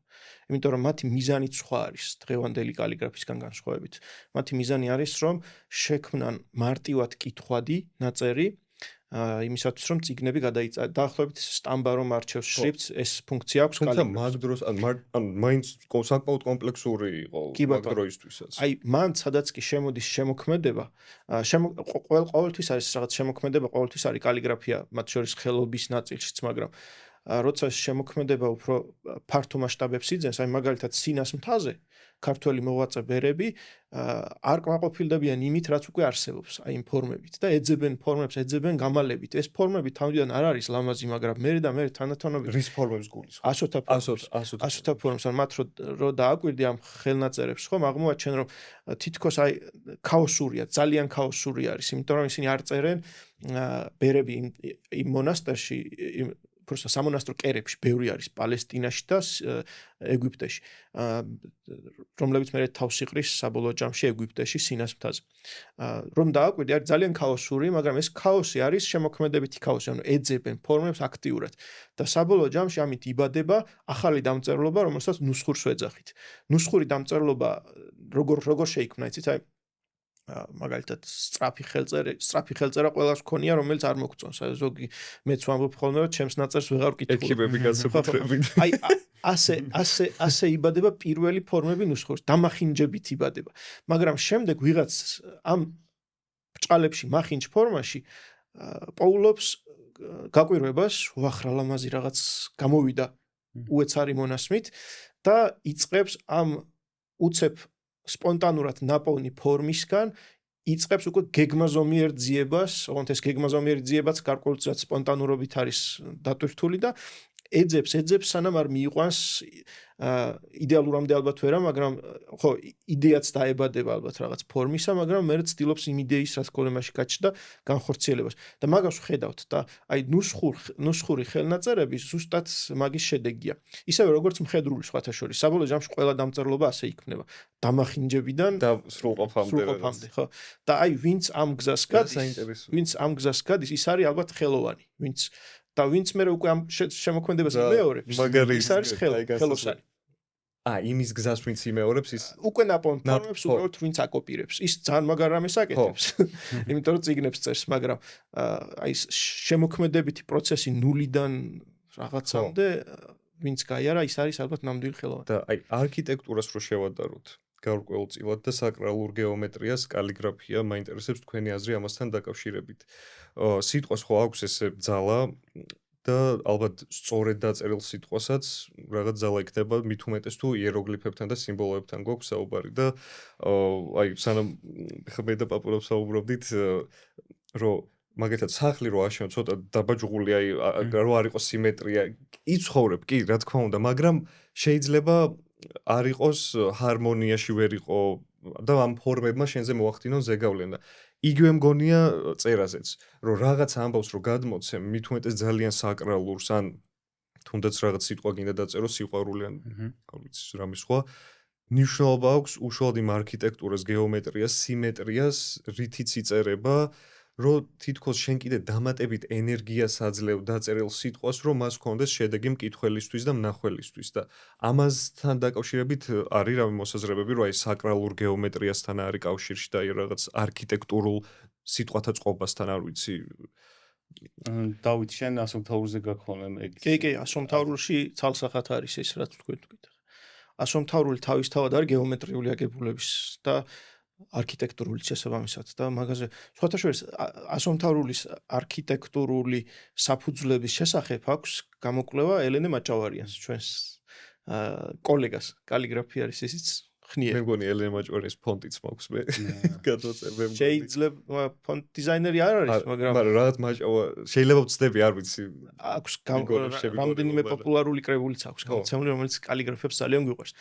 იმიტომ რომ მათი მიზანიც სხვა არის დღევანდელი კალიგრაფისგან განსხვავებით. მათი მიზანი არის, რომ შექმნან მარტივად კითხვადი ნაწერი იმისათვის რომ წიგნები გადაიწადოს. დაახლოებით სტამბა რომ არჩევს შრიფტს, ეს ფუნქცია აქვს კალიგრაფს. მაგ დროს ან მაინც საკმაოდ კომპლექსური იყო მაგ დროისთვისაც. აი, მან სადაც კი შემოდის შემოქმედება, ყოველთვის არის რაღაც შემოქმედება, ყოველთვის არის კალიგრაფია, მათ შორის ხელობის ნაწილშიც, მაგრამ როცა შემოქმედება უფრო ფართო მასშტაბებს იძენს, აი მაგალითად სინას მთაზე ქართველი მოღვაწე ბერები არ კმაყოფილდებიან იმით, რაც უკვე არსებობს, აი იმ ფორმებით და ეძებენ ფორმებს, ეძებენ გამალებით. ეს ფორმები თავიდან არ არის ლამაზი, მაგრამ მე თანდათანობით რის ფორმებს გულისხმობ? ასოთა ფორმებს, ან მათ რო დააკვირდი ამ ხელნაწერებს, ხომ აღმოაჩენ, რომ თითქოს აი ქაოსურია, ძალიან ქაოსური არის, იმიტომ რომ ისინი არ წერენ ბერები იმ მონასტერში просто სამონასტრო კერებში ბევრი არის პალესტინაში და ეგვიპტეში, რომლებიც მე თავს იყრის საბოლოო ჯამში ეგვიპტეში სინას მთაზე. რომ დააკვირდი, არის ძალიან ქაოსური, მაგრამ ეს ქაოსი არის შემოქმედებითი ქაოსი, ანუ ეძებენ ფორმებს აქტიურად და საბოლოო ჯამში ამით იბადება ახალი დამწერლობა, რომელსაც ნუსხურს ვეძახით. ნუსხური დამწერლობა როგორ შეიქმნა, იცით, აი მაგალითად სწრაფი ხელწერა ყველას ქონია, რომელიც არ მოგწონს. აი ზოგი მეც ვამბობ ხოლმე, რომ ჩემს ნაწერს ვეღარ ვკითხულობ. ექიმები განსაკუთრებით. აი ასე იბადება პირველი ფორმები ნუსხურს, დამახინჯებით იბადება. მაგრამ შემდეგ ვიღაც ამ ბრჭყალებში მახინჯ ფორმაში პოულობს გაკვირვებას, ვახრა ლამაზი რაღაც გამოვიდა უეცარი მონასმით და იწყებს ამ უცებ სპონტანურად ნაპოვნი ფორმისგან იწყებს უკვე გეგმაზომიერ ძიებას, ოღონდ ეს გეგმაზომიერი ძიებაც გარკვეულწილად სპონტანურობით არის დატვირთული და ეძებს, სანამ არ მიიყვანს იდეალურამდე ალბათ ვერა, მაგრამ ხო, იდეაც დაებადება ალბათ რაღაც ფორმისა, მაგრამ მე ცდილობს იმ იდეის რაც კოლემაში გაჩნდა განხორციელებას. და მაგას ვხედავთ და აი ნუსხური ხელნაწერები ზუსტად მაგის შედეგია. ისევე როგორც მხედრული სხვათა შორის. საბოლოო ჯამში ყველა დამწერლობა ასე იქმნება. დამახინჯებიდან და სრულყოფამდე, ხო. და აი ვინც ამ გზას გადის, ის არის ალბათ ხელოვანი, და ვინც მე უკვე ამ შემოქმედებას იმეორებს, ის არის ხელოსანი. იმის გზას ვინც იმეორებს, ის უკვე ნაპოვნ ფორმებს უბრალოდ ვინც აკოპირებს. ის ძალიან მაგარ რამეს აკეთებს. იმიტომ რომ წიგნებს წერს, მაგრამ აი შემოქმედებითი პროცესი ნულიდან რაღაცამდე ვინც გაიარა, ის არის ალბათ ნამდვილი ხელოვანი. და აი არქიტექტურას რო შევადაროთ გარკვეულწილად და საკრალურ გეომეტრიას, კალიგრაფია მაინტერესებს თქვენი აზრი ამასთან დაკავშირებით. სიტყვას ხო აქვს ესე ბძალა და ალბათ სწორედ დაწერილ სიტყვასაც რაღაც ძალა იქნება მით უმეტეს თუ იეროგლიფებთან და სიმბოლოებთან გვაქვს საუბარი და აი სანამ მე და პაპულობს საუბრობდით რომ მაგათაც სახლი რო აშენო ცოტა დაბაჯღული აი რო არ იყოს სიმეტრია იცხოვრებ კი რა თქმა უნდა მაგრამ შეიძლება არ იყოს ჰარმონიაში ვერ იყო და ამ ფორმებმა შენზე მოახდინონ ზეგავლენ და იგივე მგონია წერაზეც რომ რაღაც ამბავს რო გადმოცემ მით უმეტეს ძალიან საკრალურს ან თუნდაც რაღაც სიტყვა გინდა დაწერო სიყვარული ან არ ვიცი რამე სხვა ნიშნულობა აქვს უშუალოდ იმ არქიტექტურას გეომეტრიას სიმეტრიას რითიც იწერება რომ თითქოს შენ კიდე დამატებით ენერგიას აძლევ დაწერილ სიტყვას, რომ მას ჰქონდეს შედეგი მკითხველისთვის და მნახველისთვის და ამასთან დაკავშირებით არის რავი მოსაზრებები, რომ აი საკრალურ გეომეტრიასთან არის კავშირში და აი რაღაც არქიტექტურულ სიტყვათა წყობასთან არ ვიცი. დავით შენ ასომთავრულზე გაქონე ეგ. კი, ასომთავრულში ცალსახად არის ეს რაც თქვენ თქვით. ასომთავრული თავისთავად არის გეომეტრიული აგებულების და არქიტექტურული შესაბამისად და მაგაზე სხვათა შორის ასომთავრულის არქიტექტურული საფუძვლების შესახებ აქვს გამოკვლევა ელენე მაჭავარიანს ჩვენს კოლეგას კალიგრაფიარის ისიც ხნიერი. მე მგონი ელენე მაჭავარიანის ფონტიც მაქვს მე გადაწყვეტ. შეიძლება ფონტ დიზაინერი არ არის, მაგრამ რაღაც მაჭავა შეიძლება ვწდები არ ვიცი. აქვს რამდენიმე პოპულარული კრებულიც აქვს გამოცემული, რომელიც კალიგრაფებს ძალიან გვიყვარს.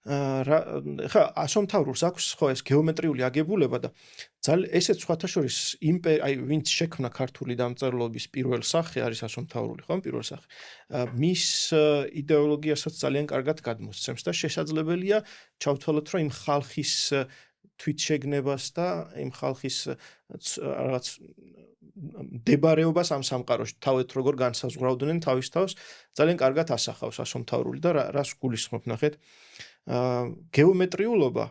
ხა ასომთავრულს აქვს ხო ეს გეომეტრიული აგებულება და ესეც სხვათა შორის აი ვინც შექმნა ქართული დამწერლობის პირველ სახე არის ასომთავრული ხო პირველ სახე მის იდეოლოგიასაც ძალიან კარგად გადმოსცემს და შესაძლებელია ჩავთვალოთ რომ იმ ხალხის თვითშეგნებას და იმ ხალხის რაღაც დებარეობას ამ სამყაროში თავეთ როგორ განსაზღვრავდნენ თავის თავს ძალიან კარგად ასახავს ასომთავრული და რას გულისხმობ ნახეთ გეომეტრიულობა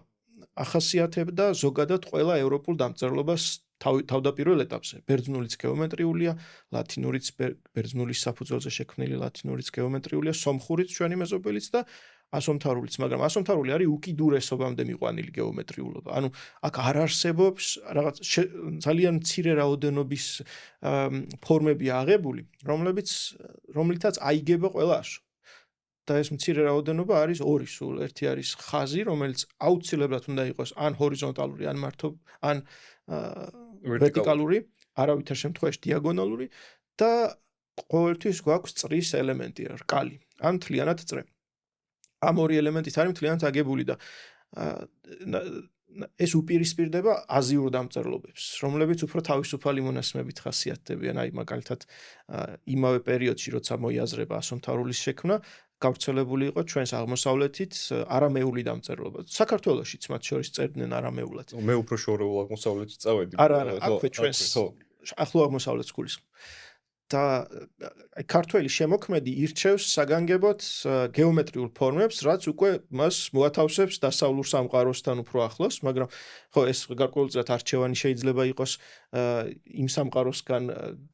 ახასიათებდა ზოგადად ყველა ევროპულ დამწერლობას თავდაპირველ ეტაპზე. ბერძნულიც გეომეტრიულია, ლათინურიც ბერძნულის საფუძველზე შექმნილი ლათინურიც გეომეტრიულია, სომხურიც ჩვენი მეზობელიც და ასომთავრულიც, მაგრამ ასომთავრული არის უკიდურესობამდე მიყვანილი გეომეტრიულობა. ანუ აქ არ არსებობს რაღაც ძალიან მცირე რაოდენობის ფორმებია აღებული, რომლითაც აიგება ყველა ასო. და ეს მცირე რაოდენობა არის ორი სულ. ერთი არის ხაზი, რომელიც აუცილებლად უნდა იყოს ან ჰორიზონტალური, ან ვერტიკალური, არავითარ შემთხვევაში დიაგონალური და ყოველთვის გვაქვს წრის ელემენტი, რკალი, ან მთლიანად წრე. ამ ორი ელემენტით არის მთლიანად აგებული და ეს უპირისპირდება აზიურ დამწერლობებს, რომლებიც უფრო თავისუფალი მონაცემებით ხასიათდებიან, აი მაგალითად იმავე პერიოდში, როცა მოიაზრება ასომთავრულის შექმნა, გავრცელებული იყო ჩვენს აღმოსავლეთით არამეული დამწერლობა. საქართველოშიც მათ შორის წერდნენ არამეულად. მე უფრო შორეულ აღმოსავლეთში წავედი. არა, აქვე ჩვენს ახლო აღმოსავლეთს გულისხმობ. და აი ქართველი შემოქმედი ირჩევს საგანგებოდ გეომეტრიულ ფორმებს, რაც უკვე მას მოათავსებს დასავლურ სამყაროსთან უფრო ახლოს, მაგრამ ხო ეს გარკვეულწილად არჩევანი შეიძლება იყოს იმ სამყაროსგან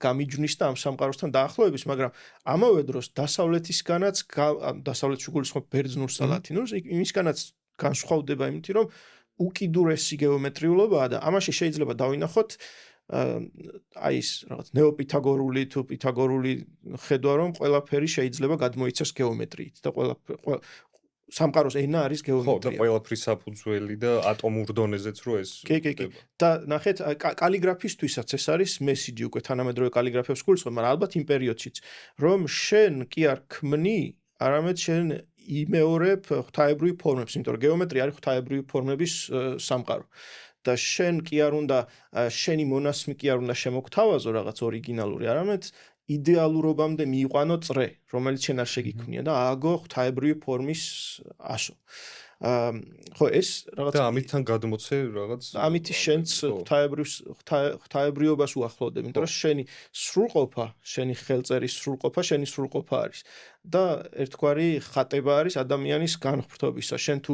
გამიჯვნის და ამ სამყაროსთან დაახლოების, მაგრამ ამავე დროს დასავლეთისგანაც დასავლეთში გულისხმობ ბერძნულს და ლათინურს, იმისგანაც განსხვავდება იმით, რომ უკიდურესი გეომეტრიულობაა და ამაში შეიძლება დავინახოთ აი ეს რაღაც ნეოპითაგორული თუ პითაგორული ხედვა რომ ყველაფერი შეიძლება გადმოიცეს გეომეტრიით და ყველა სამყაროს ენა არის გეომეტრია. ხო, და ყველაფრის საფუძველი და ატომურ დონეზეც რო ეს. კი. და ნახეთ კალიგრაფისტვისაც ეს არის მესიჯი უკვე თანამედროვე კალიგრაფებს გულისხმობ, მაგრამ ალბათ იმ პერიოდშიც რომ შენ კი არ ქმნი, არამედ შენ იმეორებ ღვთაებრივი ფორმებს, იმიტომ რომ გეომეტრია არის ღვთაებრივი ფორმების სამყარო. და შენ კი არ უნდა შენი მონასმი კი არ უნდა შემოგთავაზო რაღაც ორიგინალური, არამედ იდეალურობამდე მიიყვანო წრე, რომელიც შენ არ შეგიქმნია და ააგო ღვთაებრივი ფორმის ასო. ხო ეს რაღაც და ამითთან გადმოცე რაღაც ამით შენც ღვთაებრიობას უახლოვდებ, იმიტომ რომ შენი სრულყოფა, შენი ხელწერის სრულყოფა, შენი სრულყოფა არის და ერთგვარი ხატება არის ადამიანის განხრთობისა. შენ თუ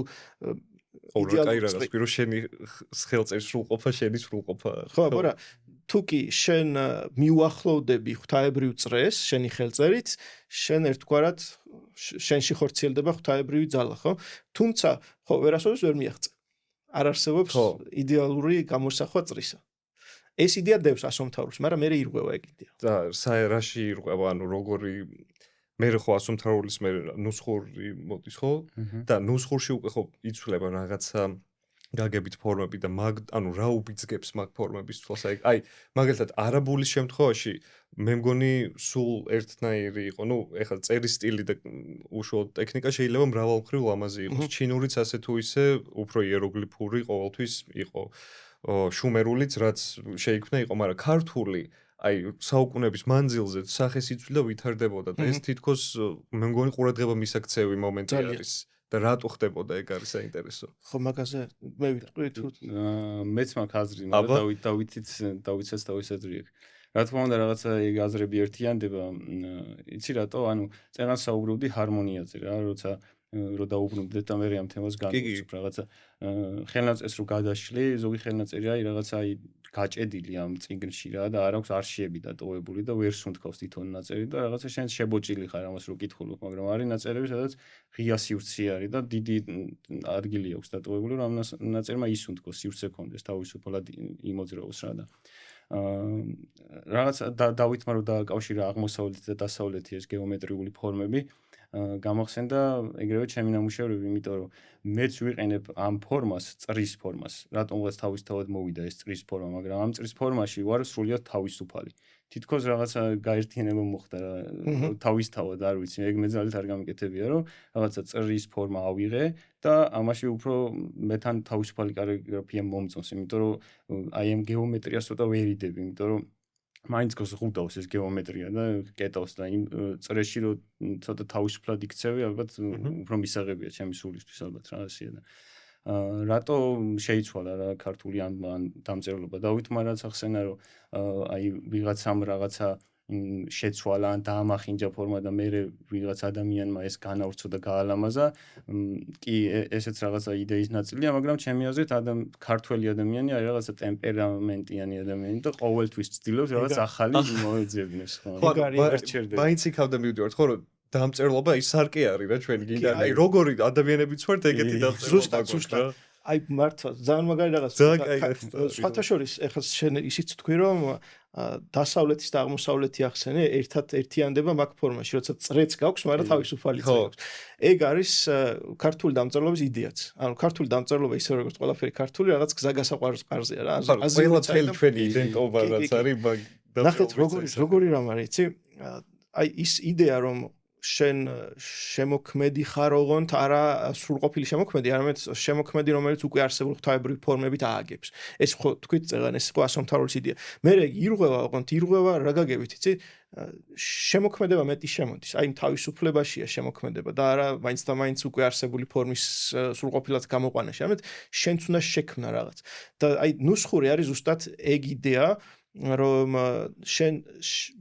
იდეალურად რაღაც პირო შენი ხელწერის სრულყოფა, შენი სრულყოფა. ხო, არა. თუ კი შენ მიუახლოვდები ღვთაებრივ წრეს, შენი ხელწერით, შენ ერთგვარად შენში ხორციელდება ღვთაებრივი ძალა, ხო? თუმცა, ხო, ვერასოდეს ვერ მიაღწევ. არ არსებობს იდეალური გამოსახვა წრისა. ეს იდეა დევს ასომთავრულს, მაგრამ მე ირღვევა ეგ იდეა. და რაში ირღვევა, ანუ როგორი მე ხო ასომთავრულის მე ნუსხური მოდის ხო? და ნუსხურში უკვე ხო იცვლება რაღაცა გაგებით ფორმები და ანუ რა უბიძგებს მაგ ფორმების თვალს. აი მაგალითად არაბულის შემთხვევაში მე მგონი სულ ერთნაირი იყო. ნუ ეხლა წერის სტილი და უშუალოდ ტექნიკა შეიძლება მრავალმხრივ ლამაზი იყოს. ჩინურიც ასე თუ ისე უფრო იეროგლიფური ყოველთვის იყო. შუმერულიც რაც შეიქმნა იყო, მაგრამ ქართული აი საუკუნეების მანძილზე სახეს იცვლიდა ვითარდებოდა და ეს თითქოს მე მგონი ყურადღება მისაქცევი მომენტი არის. და რატო ხდებოდა ეგ არის საინტერესო. ხო მაგაზე მე ვიტყვი თუ მეც მაქვს აზრი, მაგრამ დავითაც თავის აზრი აქვს. რა თქმა უნდა რაღაცა ეგ აზრები ერთიანდება, იცი რატო? ანუ წერას საუბრობდი ჰარმონიაზე რა, როცა რო დაუბრუნდეთ და მე ამ თემას განვიცნობ რაღაცა ხელნაწერს რო გადაშლი, ზოგი ხელნაწერი აი რაღაცა აი გაჭედილი ამ წიგნში რა და არ აქვს არშიები დატოვებული და ვერ სუნთქავს თვითონ ნაწერი და რაღაცა შენ შებოჭილი ხარ ამას რო კითხულობ, მაგრამ არის ნაწერები, სადაც ღია სივრცე არის და დიდი ადგილი აქვს დატოვებული, რომ ამ ნაწერმა ისუნთქოს, სივრცე კონდეს, თავისუფლად იმოძრაოს რა და რაღაც დავითმა რო დააკავშირა აღმოსავლეთი და დასავლეთი ეს გეომეტრიული ფორმები გამახსენდა ეგრევე ჩემი ნამუშევრები, იმიტომ რომ მეც ვიყენებ ამ ფორმას, წრის ფორმას. რატომღაც თავისთავად მოვიდა ეს წრის ფორმა, მაგრამ ამ წრის ფორმაში ვარ სრულიად თავისუფალი. თითქოს რაღაცა გაერთიანება მოხდა თავისთავად, არ ვიცი, ეგ მე ძალით არ გამიკეთებია, რომ რაღაცა წრის ფორმა ავიღე და ამაში უფრო მეთან თავისუფალი კალიგრაფია მომწონს, იმიტომ რომ აი ამ გეომეტრიას ცოტა ვერიდები, იმიტომ რომ მაინც გზღუდავს ეს გეომეტრია და კეტავს და იმ წრეში რო ცოტა თავისუფლად იქცევი, ალბათ უფრო მისაღებია ჩემი სულისთვის ალბათ რა ასეა და რატო შეიცვალა რა ქართული ან დამწერლობა დავითმა რაც ახსენა რომ აი ვიღაცამ რაღაცა შეცვალა ან დაამახინჯა ფორმა და მე ვიღაც ადამიანმა ეს განავრცო და გაალამაზა კი ესეც რაღაცა იდეის ნაწილია მაგრამ ჩემი აზრით ქართველი ადამიანი არის რაღაცა ტემპერამენტიანი ადამიანი და ყოველთვის ცდილობს რაღაც ახალი მოეძებნოს ხო მაინც იქავდა მივდივართ ხო რომ დამწერლობა ის სარკე არის რა ჩვენ გინდა აი როგორი ადამიანებიც ვართ ეგეთი დამწერლობა ზუსტად აი მართლა ძალიან მაგარი რაღაც სხვათა შორის ეხლა შენ ისიც თქვი რომ დასავლეთის და აღმოსავლეთი ახსენე ერთიანდება მაგ ფორმაში როცა წრეც გაქვს მაგრამ თავისუფალი წრე გაქვს ეგ არის ქართული დამწერლობის იდეაც ანუ ქართული დამწერლობა ისე როგორც ყველაფერი ქართული რაღაც გზაგასაყვარზეა რა ყველა ჩვენი იდენტობა რაც არის ნახეთ როგორი რამ არის იცი აი ის იდეა რომ შენ შემოქმედი ხარ ოღონდ არა სრულყოფილი შემოქმედი, არამედ შემოქმედი, რომელიც უკვე არსებული ღვთაებრივი ფორმებით ააგებს. ეს ხო თქვით წეგან ეს იყო ასომთავრულის იდეა. მე ირღვევა ოღონდ ირღვევა რა გაგებით, იცი? შემოქმედება მეტი შემოდის. აი თავისუფლებაშია შემოქმედება და არა მაინც და მაინც უკვე არსებული ფორმის სრულყოფილად გამოყვანაში, არამედ შენც უნდა შექმნა რაღაც. და აი ნუსხური არის ზუსტად ეგ იდეა რომ შენ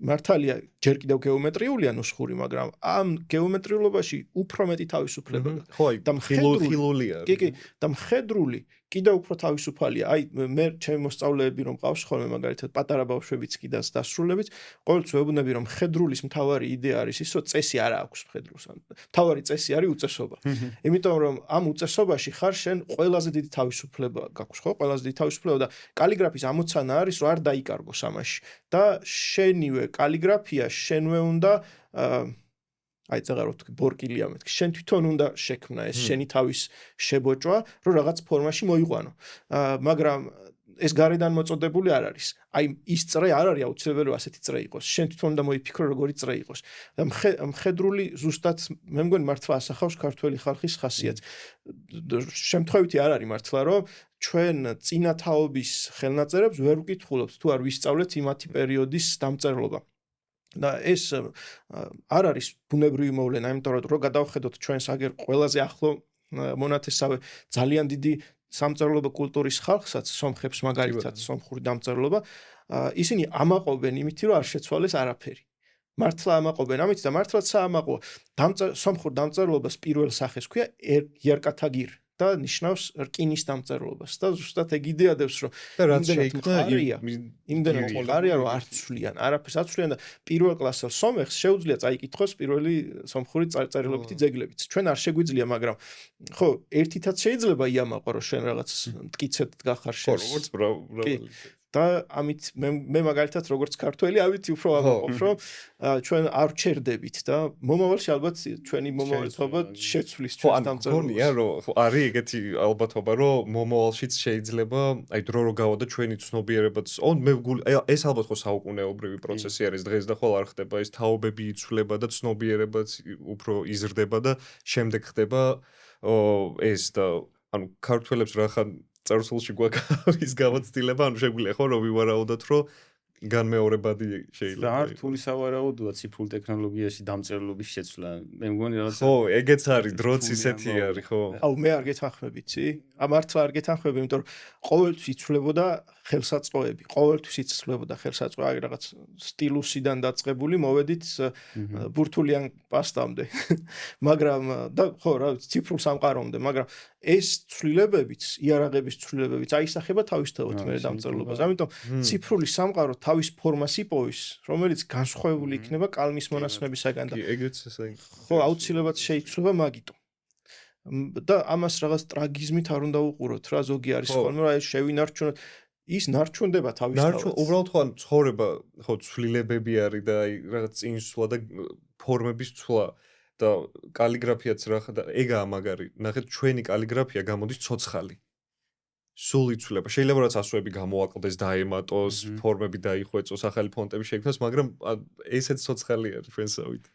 მართალია ჯერ კიდევ გეომეტრიულია ნუსხური, მაგრამ ამ გეომეტრიულობაში უფრო მეტი თავისუფლება გაქვს. ხო, აი და ხილულია. კი, და მხედრული კიდევ უფრო თავისუფალია. აი მე ჩემი მოსწავლეები რომ ყავს ხოლმე მაგალითად პატარა ბავშვებიც კი და დასრულებიც, ყოველთვის ვებუნები რომ მხედრულის მთავარი იდეა არის ის, რომ წესი არ აქვს მხედრულს. მთავარი წესი არის უწესობა. იმიტომ რომ ამ უწესობაში ხარ შენ ყველაზე დიდი თავისუფლება გაქვს, ხო? ყველაზე დიდი თავისუფლება და კალიგრაფის ამოცანა არის რომ არ დაიკარგოს ამაში. და შენივე კალიგრაფია შენვე უნდა აი წაღარ ვთქვი ბორკილია მეთქი შენ თვითონ უნდა შექმნა ეს შენი თავის შებოჭვა რომ რაღაც ფორმაში მოიყვანო მაგრამ ეს გარედან მოწოდებული არ არის აი ის წრე არ არის აუცილებელი რომ ასეთი წრე იყოს შენ თვითონ უნდა მოიფიქრო როგორი წრე იყოს და მხედრული ზუსტად მე მგონი მართლა ასახავს ქართველი ხალხის ხასიათს შემთხვევითი არ არის მართლა რომ ჩვენ წინათაობის ხელნაწერებს ვერ ვკითხულობთ თუ არ ვისწავლეთ იმათი პერიოდის დამწერლობა და ეს არ არის ბუნებრივი მოვლენა, იმიტომ რომ გადავხედოთ ჩვენს აგერ ყველაზე ახლო მონათესავე ძალიან დიდი სამწერლობა კულტურის ხალხსაც, სომხებს მაგალითად, სომხური დამწერლობა, ისინი ამაყობენ იმით, რომ არ შეცვალეს არაფერი. მართლა ამაყობენ ამით და მართლაც საამაყოა. სომხურ დამწერლობას პირველ სახეს ქვია იარკათაგირ და ნიშნავს რკინის დამწერლობას და ზუსტად ეგ იდეადებს რომ იმდენად მყარია რომ არ ცვლიან არაფერს აცვლიან და პირველ კლასელ სომეხს შეუძლია წაიკითხოს პირველი სომხური წერილობითი ძეგლებიც ჩვენ არ შეგვიძლია მაგრამ ხო ერთითაც შეიძლება იამაყო რომ შენ რაღაც მტკიცედ გახარ შენ როგორც ბრავალი და ამით მე მაგალითად როგორც ქართველი ამით უფრო ავაყოფ რომ ჩვენ არ ვჩერდებით და მომავალში ალბათ ჩვენი მომავალობა შეცვლის ჩვენს დამწერლობას. ხო, რომ არის ეგეთი ალბათობა რომ მომავალშიც შეიძლება აი დრო რო გავა და ჩვენი ცნობიერებაც მე ეს ალბათ ხო საუკუნეობრივი პროცესი არის დღეს და ხოლ არ ხდება ეს თაობები იცვლება და ცნობიერებაც უფრო იზრდება და შემდეგ ხდება ეს და ანუ ქართველებს რახან წარსულში გვაქვს გამოცდილება, ანუ შეგვიძლია ხო რომ ვივარაუდოთ რომ განმეორებადი რა შეიძლება. რთული სავარაუდოა ციფრულ ტექნოლოგიაში დამწერლობის შეცვლა. მე მგონი რაღაც ხო, ეგეც არის, დროც რთული ისეთი ამბავი. არის, ხო. აუ მე არ გეთანხმები, იცი? მართლა არ გეთანხმები, იმიტომ რომ ყოველთვის იცვლებოდა ხელსაწყოები, ყოველთვის იცვლებოდა ხელსაწყო, აი რაღაც სტილუსიდან დაწყებული, მოვედით ბურთულიან პასტამდე. მაგრამ და ხო, რა ვიცი, ციფრულ სამყარომდე, მაგრამ ეს ცვლილებებიც, იარაღების ცვლილებებიც აისახება თავისთავად მე დამწერლობას. ამიტომ ციფრული სამყარო თავის ფორმას იპოვის, რომელიც განსხვავებული იქნება კალმის მონაცემებისაგან და ეგეც ესე. ხო, აუცილებლად შეიცვლება მაგიტო. და ამას რაღაც ტრაგიზმით არ უნდა უყუროთ რა, ზოგი არის ხოლმე რა, ეს შევინარჩუნოთ. ის ნარჩუნდება თავისთავად. უბრალოდ ხო ან ცხოვრება, ხო, ცვლილებები არის და აი რაღაც წინსვლა და ფორმების ცვლა და კალიგრაფიაც რა და ეგაა მაგარი. ნახეთ, ჩვენი კალიგრაფია გამოდის ცოცხალი. სულ იცვლება. შეიძლება რაც ასოები გამოაკლდეს, დაემატოს, ფორმები დაიხვეწოს, ახალი ფონტები შექმნას, მაგრამ ესეც ცოცხალი არის ჩვენსავით.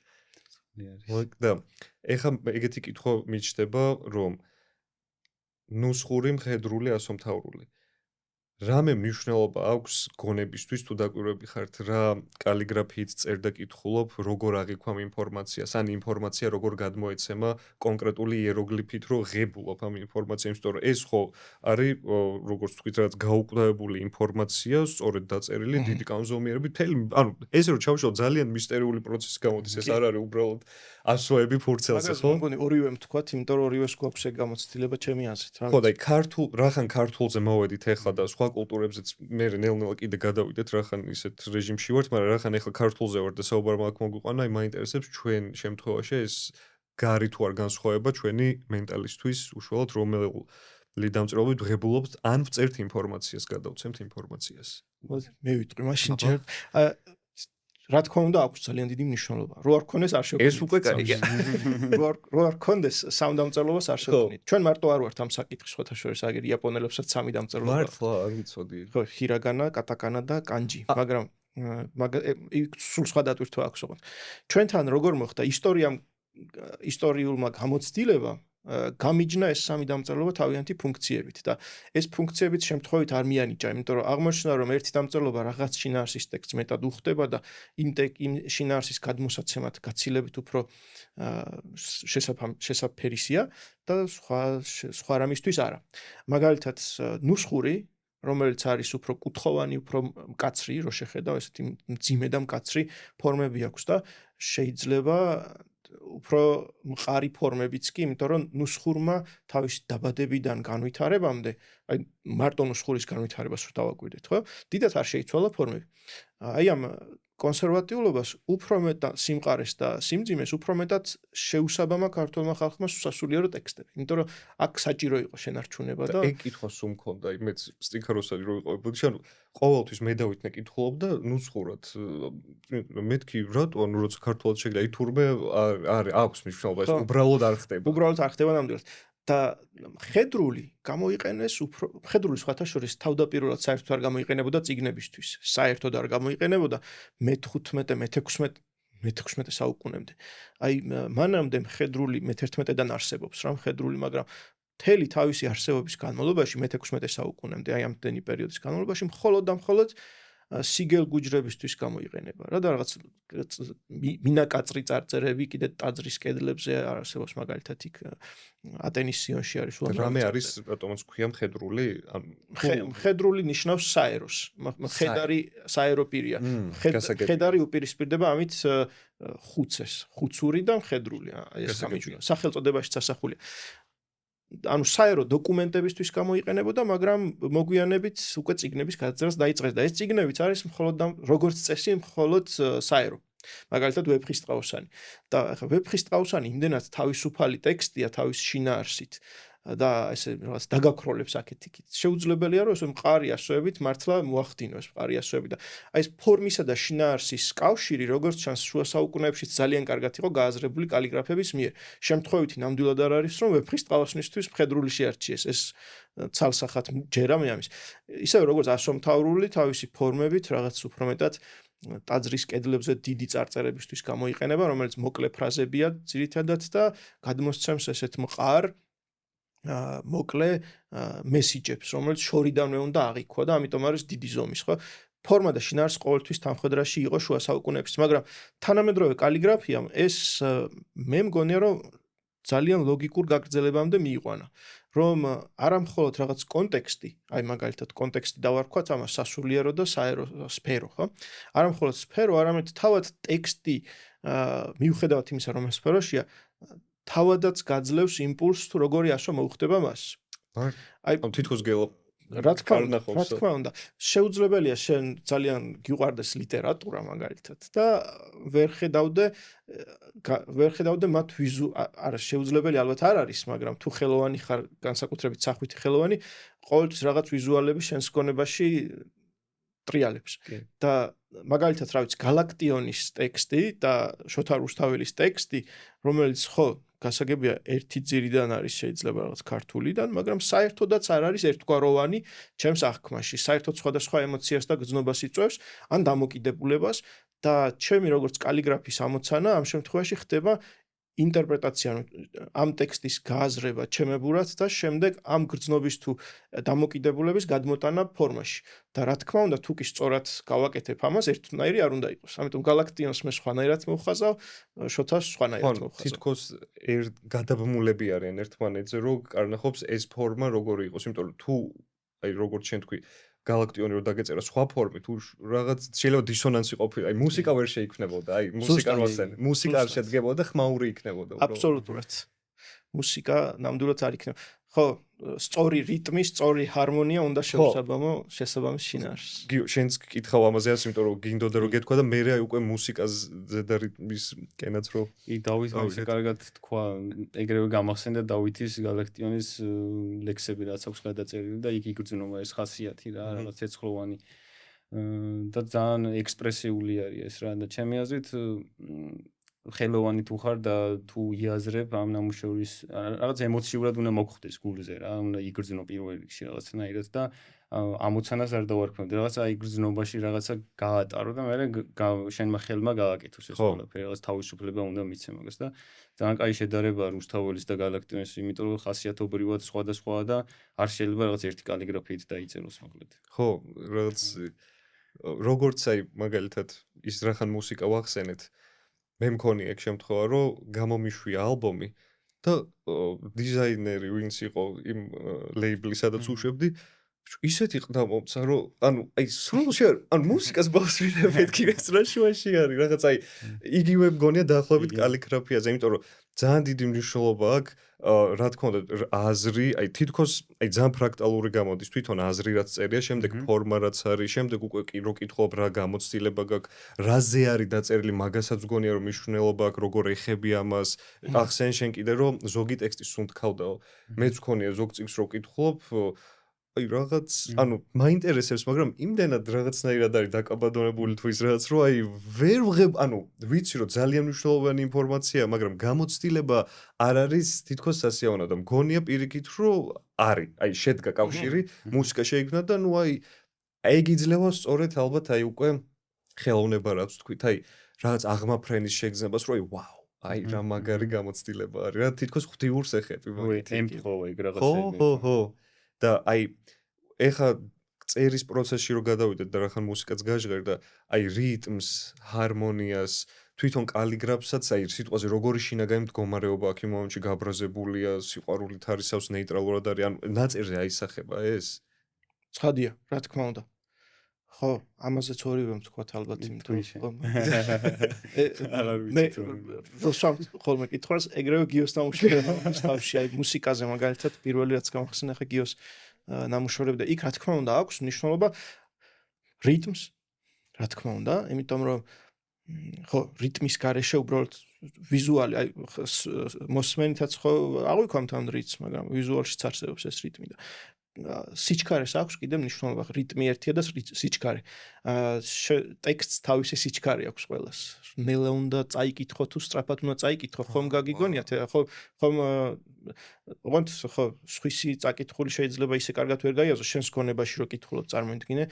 და ეხლა ეგეთი კითხვა მიჩნდება, რომ ნუსხური, მხედრული, ასომთავრული. რამე მნიშვნელობა აქვს გონებისთვის თუ დაკვირვები ხართ რა კალიგრაფიით წერ და კითხულობ, როგორ აღიქვამ ინფორმაციას, ან ინფორმაცია როგორ გადმოეცემა კონკრეტული იეროგლიფით, რომ ღებულობ ამ ინფორმაციას, იმიტომ რომ ეს ხო არის როგორც თქვით, რაც გაუკვდავებული ინფორმაცია, სწორედ დაწერილი, დიდი კანონზომიერებით, ანუ ეს რომ ჩავშალ ძალიან მისტერიული პროცესი გამოდის, ეს არ არის უბრალოდ ასოები ფურცელზე, ხო? მაგას მგონი ორივე ვთქვათ, იმიტომ რომ ორივეს გვაქვს ეგ გამოცდილება ჩემი აზრით, რა. ხო, და რახან ქართულზე მოვედით ახლა და სხვა კულტურებზეც მე ნელ-ნელა კიდე გადავიდეთ, რახან ისეთ რეჟიმში ვართ, მაგრამ რახან ახლა ქართულზე ვარ და საუბარი მაქვს მოგვიყვანა, აი მაინტერესებს ჩვენ შემთხვევაში ეს გარი თუ არ განსხვავება ჩვენი მენტალისტვის უშუალოდ რომელი დამწერლობით ვღებულობთ ან ვწერთ ინფორმაციას, გადავცემთ ინფორმაციას. მე ვიტყვი მაშინ ჯერ რა თქმა უნდა აქვს ძალიან დიდი მნიშვნელობა. რო არ ქონდეს არ შევქმნით. ეს უკვე კარგია. რო არ ქონდეს სამ დამწერლობას არ შევქმნით. ჩვენ მარტო არ ვართ ამ საკითხის სხვათა შორის, აგერ იაპონელებსაც სამი დამწერლობა. მართლა არ ვიცოდი. ხო, ჰირაგანა, კატაკანა და კანჯი, მაგრამ სულ სხვა დატვირთვა აქვს ოღონდ. ჩვენთან როგორ მოხდა ისტორიულმა გამოცდილებამ გამიჯნა ეს სამი დამწერლობა თავიანთი ფუნქციებით და ეს ფუნქციებიც შემთხვევით არ მიანიჭა, იმიტომ რომ აღმოჩნდა რომ ერთი დამწერლობა რაღაც შინაარსის ტექსტს მეტად უხდება და იმ შინაარსის გადმოსაცემად გაცილებით უფრო შესაფერისია და სხვა რამისთვის არა. მაგალითად, ნუსხური, რომელიც არის უფრო კუთხოვანი, უფრო მკაცრი, რო შეხედავ, ესეთი მძიმე და მკაცრი ფორმები აქვს და შეიძლება უფრო მყარი ფორმებიც კი, იმიტომ რომ ნუსხურმა თავის დაბადებიდან განვითარებამდე, აი მარტო ნუსხურის განვითარებას დავაკვირდეთ, ხო? დიდად არ შეიცვალა ფორმები. აი ამ კონსერვატიულობას უფრო მეტად სიმყარეს და სიმძიმეს უფრო მეტად შეუსაბამა ქართულმა ხალხმა სასულიერო ტექსტები. იმიტომ რომ აქ საჭირო იყო შენარჩუნება და ეგ კითხვა სულ მქონდა, აი მეც სტიქაროსალი რო ვიყავი, ანუ ყოველთვის მე დავითნე კითხულობდა ნუსხურად. მეთქი რატო, ანუ როცა ქართულად შეგდა, აი თურმე აქვს მნიშვნელობა, ეს უბრალოდ არ ხდება. უბრალოდ არ ხდება ნამდვილად. და მხედრული გამოიყენეს უფრო მხედრული სხვათა შორის თავდაპირველად საერთოდ არ გამოიყენებოდა წიგნებისთვის. საერთოდ არ გამოიყენებოდა მე-16 საუკუნემდე. აი მანამდე მხედრული მე-11-დან არსებობს რა მხედრული, მაგრამ მთელი თავისი არსებობის განმავლობაში მე-16 საუკუნემდე, აი ამდენი პერიოდის განმავლობაში მხოლოდ და მხოლოდ სიგელ გუჯრებისთვის გამოიყენება რა და რაღაც მინაკაწრი წარწერები კიდე ტაძრის კედლებზე არსებობს მაგალითად იქ ატენის სიონში არის რამე არის რატომაც ქვია მხედრული მხედრული ნიშნავს საეროს მხედარი საერო პირია მხედარი უპირისპირდება ამით ხუცური და მხედრული ეს გამიჯვნა სახელწოდებაშიც ასახულია ანუ საერო დოკუმენტებისთვის გამოიყენებოდა, მაგრამ მოგვიანებით უკვე წიგნების გადაწერას დაიწყეს და ეს წიგნებიც არის მხოლოდ როგორც წესი მხოლოდ საერო. მაგალითად ვეფხისტყაოსანი. და ახლა ვეფხისტყაოსანი იმდენად თავისუფალი ტექსტია თავის შინაარსით და ესე რაღაც დაგაქროლებს აქეთ-იქით. შეუძლებელია რომ ეს მყარი ასოებით მართლა მოახდინო ეს მყარი ასოები და აი ეს ფორმისა და შინაარსის კავშირი როგორც ჩანს შუა საუკუნეებში ძალიან კარგად იყო გააზრებული კალიგრაფების მიერ. შემთხვევითი ნამდვილად არ არის რომ ვეფხისტყაოსნისთვის მხედრული შეარჩიეს ეს ცალსახად ჯერა მე ამის. ისევე როგორც ასომთავრული თავისი ფორმებით რაღაც უფრო მეტად ტაძრის კედლებზე დიდი წარწერებისთვის გამოიყენება, რომელიც მოკლე ფრაზებია ძირითადად და გადმოსცემს ესეთ მყარ მოკლე მესიჯებს, რომელიც შორიდანვე უნდა აღიქვა და ამიტომ არის დიდი ზომის, ხო? ფორმა და შინაარსი ყოველთვის თანხმდრაში იყო შუა საუკუნეებში, მაგრამ თანამედროვე კალიგრაფიამ ეს მე მგონია რომ ძალიან ლოგიკურ გაგრძელებამდე მიიყვანა, რომ არა მხოლოდ რაღაც კონტექსტი, აი მაგალითად კონტექსტი დავარქვათ ამას სასულიერო და საერო სფერო, ხო? არა მხოლოდ სფერო, არამედ თავად ტექსტი მიუხედავად იმისა, რომ ეს სფეროშია, თავადაც გაძლევს იმპულსს თუ როგორი ასო მოუხდება მას. აი თითქოს გელო რა თქმა უნდა, შეუძლებელია შენ ძალიან გიყვარდეს ლიტერატურა მაგალითად და ვერ ხედავდე მათ არა შეუძლებელი ალბათ არ არის, მაგრამ თუ ხელოვანი ხარ, განსაკუთრებით სახვითი ხელოვანი, ყოველთვის რაღაც ვიზუალები შენს გონებაში ტრიალებს. და მაგალითად, რა ვიცი, გალაქტიონის ტექსტი და შოთა რუსთაველის ტექსტი, რომელიც ხო გასაგებია ერთი ძირიდან არის შეიძლება რაღაც ქართულიდან, მაგრამ საერთოდაც არ არის ერთგვაროვანი ჩემს აღქმაში. საერთოდ სხვადასხვა ემოციას და გრძნობას იწვევს, ან დამოკიდებულებას და ჩემი როგორც კალიგრაფის ამოცანა ამ შემთხვევაში ხდება ინტერპრეტაცია ამ ტექსტის გააზრება ჩემებურად და შემდეგ ამ გრძნობის თუ დამოკიდებულების გადმოტანა ფორმაში. და რა თქმა უნდა, თუ კი სწორად გავაკეთებ ამას, ერთნაირი არ უნდა იყოს. ამიტომ გალაქტიონს მე სხვანაირად მოვხაზავ, შოთას სხვანაირად მოვხაზავ. თითქოს გადაბმულები არიან ერთმანეთზე, რომ კარნახობს ეს ფორმა როგორი იყოს, იმიტომ რომ თუ აი როგორც შენ თქვი გალაქტიონი რო დაგეწერა სხვა ფორმით, რაღაც შეიძლება დისონანსი ყოფილა. აი მუსიკა ვერ შეიქმნებოდა, აი მუსიკა როსენ, მუსიკა არ შედგებოდა, ხმაური იქნებოდა. აბსოლუტურად. მუსიკა ნამდვილად არ იქნება. ხო, სწორი რიტმი, სწორი ჰარმონია უნდა შესაბამო შინაარსს. შენც კითხავ ამაზე ას, იმიტომ რომ გინდოდა რომ გეთქვა და მე რა უკვე მუსიკაზე და რიტმის კენაც რო დავით ისე კარგად თქვა, ეგრევე გამახსენდა დავითის გალაქტიონის ლექსები რაც აქვს გადაწერილი და იქ იგრძნობა ეს ხასიათი რა, რაღაც ცეცხლოვანი და ძალიან ექსპრესიული არის ეს რა და ჩემი აზრით ხელოვანი თუ ხარ და თუ იაზრებ ამ ნამუშევრის რაღაც ემოციურად უნდა მოგხვდეს გულზე რა, უნდა იგრძნო პირველ რიგში რაღაცნაირად და ამოცანას არ დავარქმევ. რაღაცა იგრძნობაში რაღაცა გაატარო და მე შენმა ხელმა გააკეთოს ეს ყველაფერი, რაღაც თავისუფლება უნდა მიცე მაგას და ძალიან კაი შედარება რუსთაველის და გალაქტიონის, იმიტომ რომ ხასიათობრივად სხვადასხვაა და არ შეიძლება რაღაც ერთი კალიგრაფიით დაიწეროს მოკლედ. ხო, რაღაც როგორც აი მაგალითად ის რახან მუსიკა ვახსენეთ, მე მქონია ეგ შემთხვევა, რომ გამომიშვია ალბომი და დიზაინერი ვინც იყო იმ ლეიბლის სადაც უშვებდი, ისეთი ყდა მომცა, რომ ანუ აი სრულში ანუ მუსიკას ბავშვი მეთქი ეს რა შუაში არის, რაღაც აი იგივე მგონია დაახლოებით კალიგრაფიაზე, იმიტომ რომ ძალიან დიდი მნიშვნელობა აქვს, რა თქმა უნდა, აზრი, აი თითქოს აი ძალიან ფრაქტალური გამოდის, თვითონ აზრი რაც წერია, შემდეგ ფორმა რაც არის, შემდეგ უკვე რო კითხულობ რა გამოცდილება გაქვს, რაზე არის დაწერილი, მაგასაც მგონია რომ მნიშვნელობა აქვს, როგორ ეხები ამას. ახსენ შენ კიდე რომ ზოგი ტექსტი სუნთქავდაო. მეც მქონია ზოგ წიგნს რო კითხულობ, აი რაღაც, ანუ მაინტერესებს, მაგრამ იმდენად რაღაცნაირად არის დაკაბადონებული თუ ის რაღაც, რომ აი ვერ ვღებ, ანუ ვიცი რომ ძალიან მნიშვნელოვანი ინფორმაციაა, მაგრამ გამოცდილება არ არის თითქოს სასიამოვნო და მგონია პირიქით რომ არის. აი შედგა კავშირი, მუსიკა შეიქმნა და ნუ აი ეგ იძლევა სწორედ ალბათ აი უკვე ხელოვნება რაც თქვით, აი რაღაც აღმაფრენის შეგრძნებას, რომ აი ვაუ, აი რა მაგარი გამოცდილება არის. რა თითქოს ღვთიურს ეხები მაგით. ემთხოვა ეგ რაღაცები. ხო. და აი ეხა წერის პროცესში რო გადავიდეთ და რახან მუსიკაც გაჟღერდა, აი რიტმს, ჰარმონიას, თვითონ კალიგრაფსაც, აი სიტყვაზე როგორი შინაგანი მდგომარეობა აქ იმ მომენტში გაბრაზებულია, სიყვარულით არისავს, ნეიტრალურად არის, ანუ ნაწერზე აისახება ეს? ცხადია, რა თქმა უნდა. ხო, ამაზეც ორივე ვთქვათ ალბათ, იმიტომ რომ მე რუსავ ხოლმე კითხვას, ეგრევე გიოს ნამუშევრებს თავში, აი მუსიკაზე მაგალითად პირველი რაც გამახსენე ხა გიოს ნამუშევრები და იქ რა თქმა უნდა აქვს მნიშვნელობა რიტმს, რა თქმა უნდა, იმიტომ რომ ხო, რიტმის გარეშე უბრალოდ ვიზუალი, აი მოსმენითაც ხო აღვიქვამთ ამ რიტმს, მაგრამ ვიზუალშიც არსებობს ეს რიტმი და სიჩქარეს აქვს კიდე მნიშვნელობა, რიტმი ერთია და სიჩქარე. ტექსტს თავისი სიჩქარე აქვს ყველას. ნელა უნდა წაიკითხო თუ სწრაფად უნდა წაიკითხო, ხომ გაგიგონიათ, ხომ ოღონდ ხო, სხვისი წაკითხული შეიძლება ისე კარგად ვერ გაიაზრო, შენს გონებაში რო კითხულობ, წარმოიდგინე,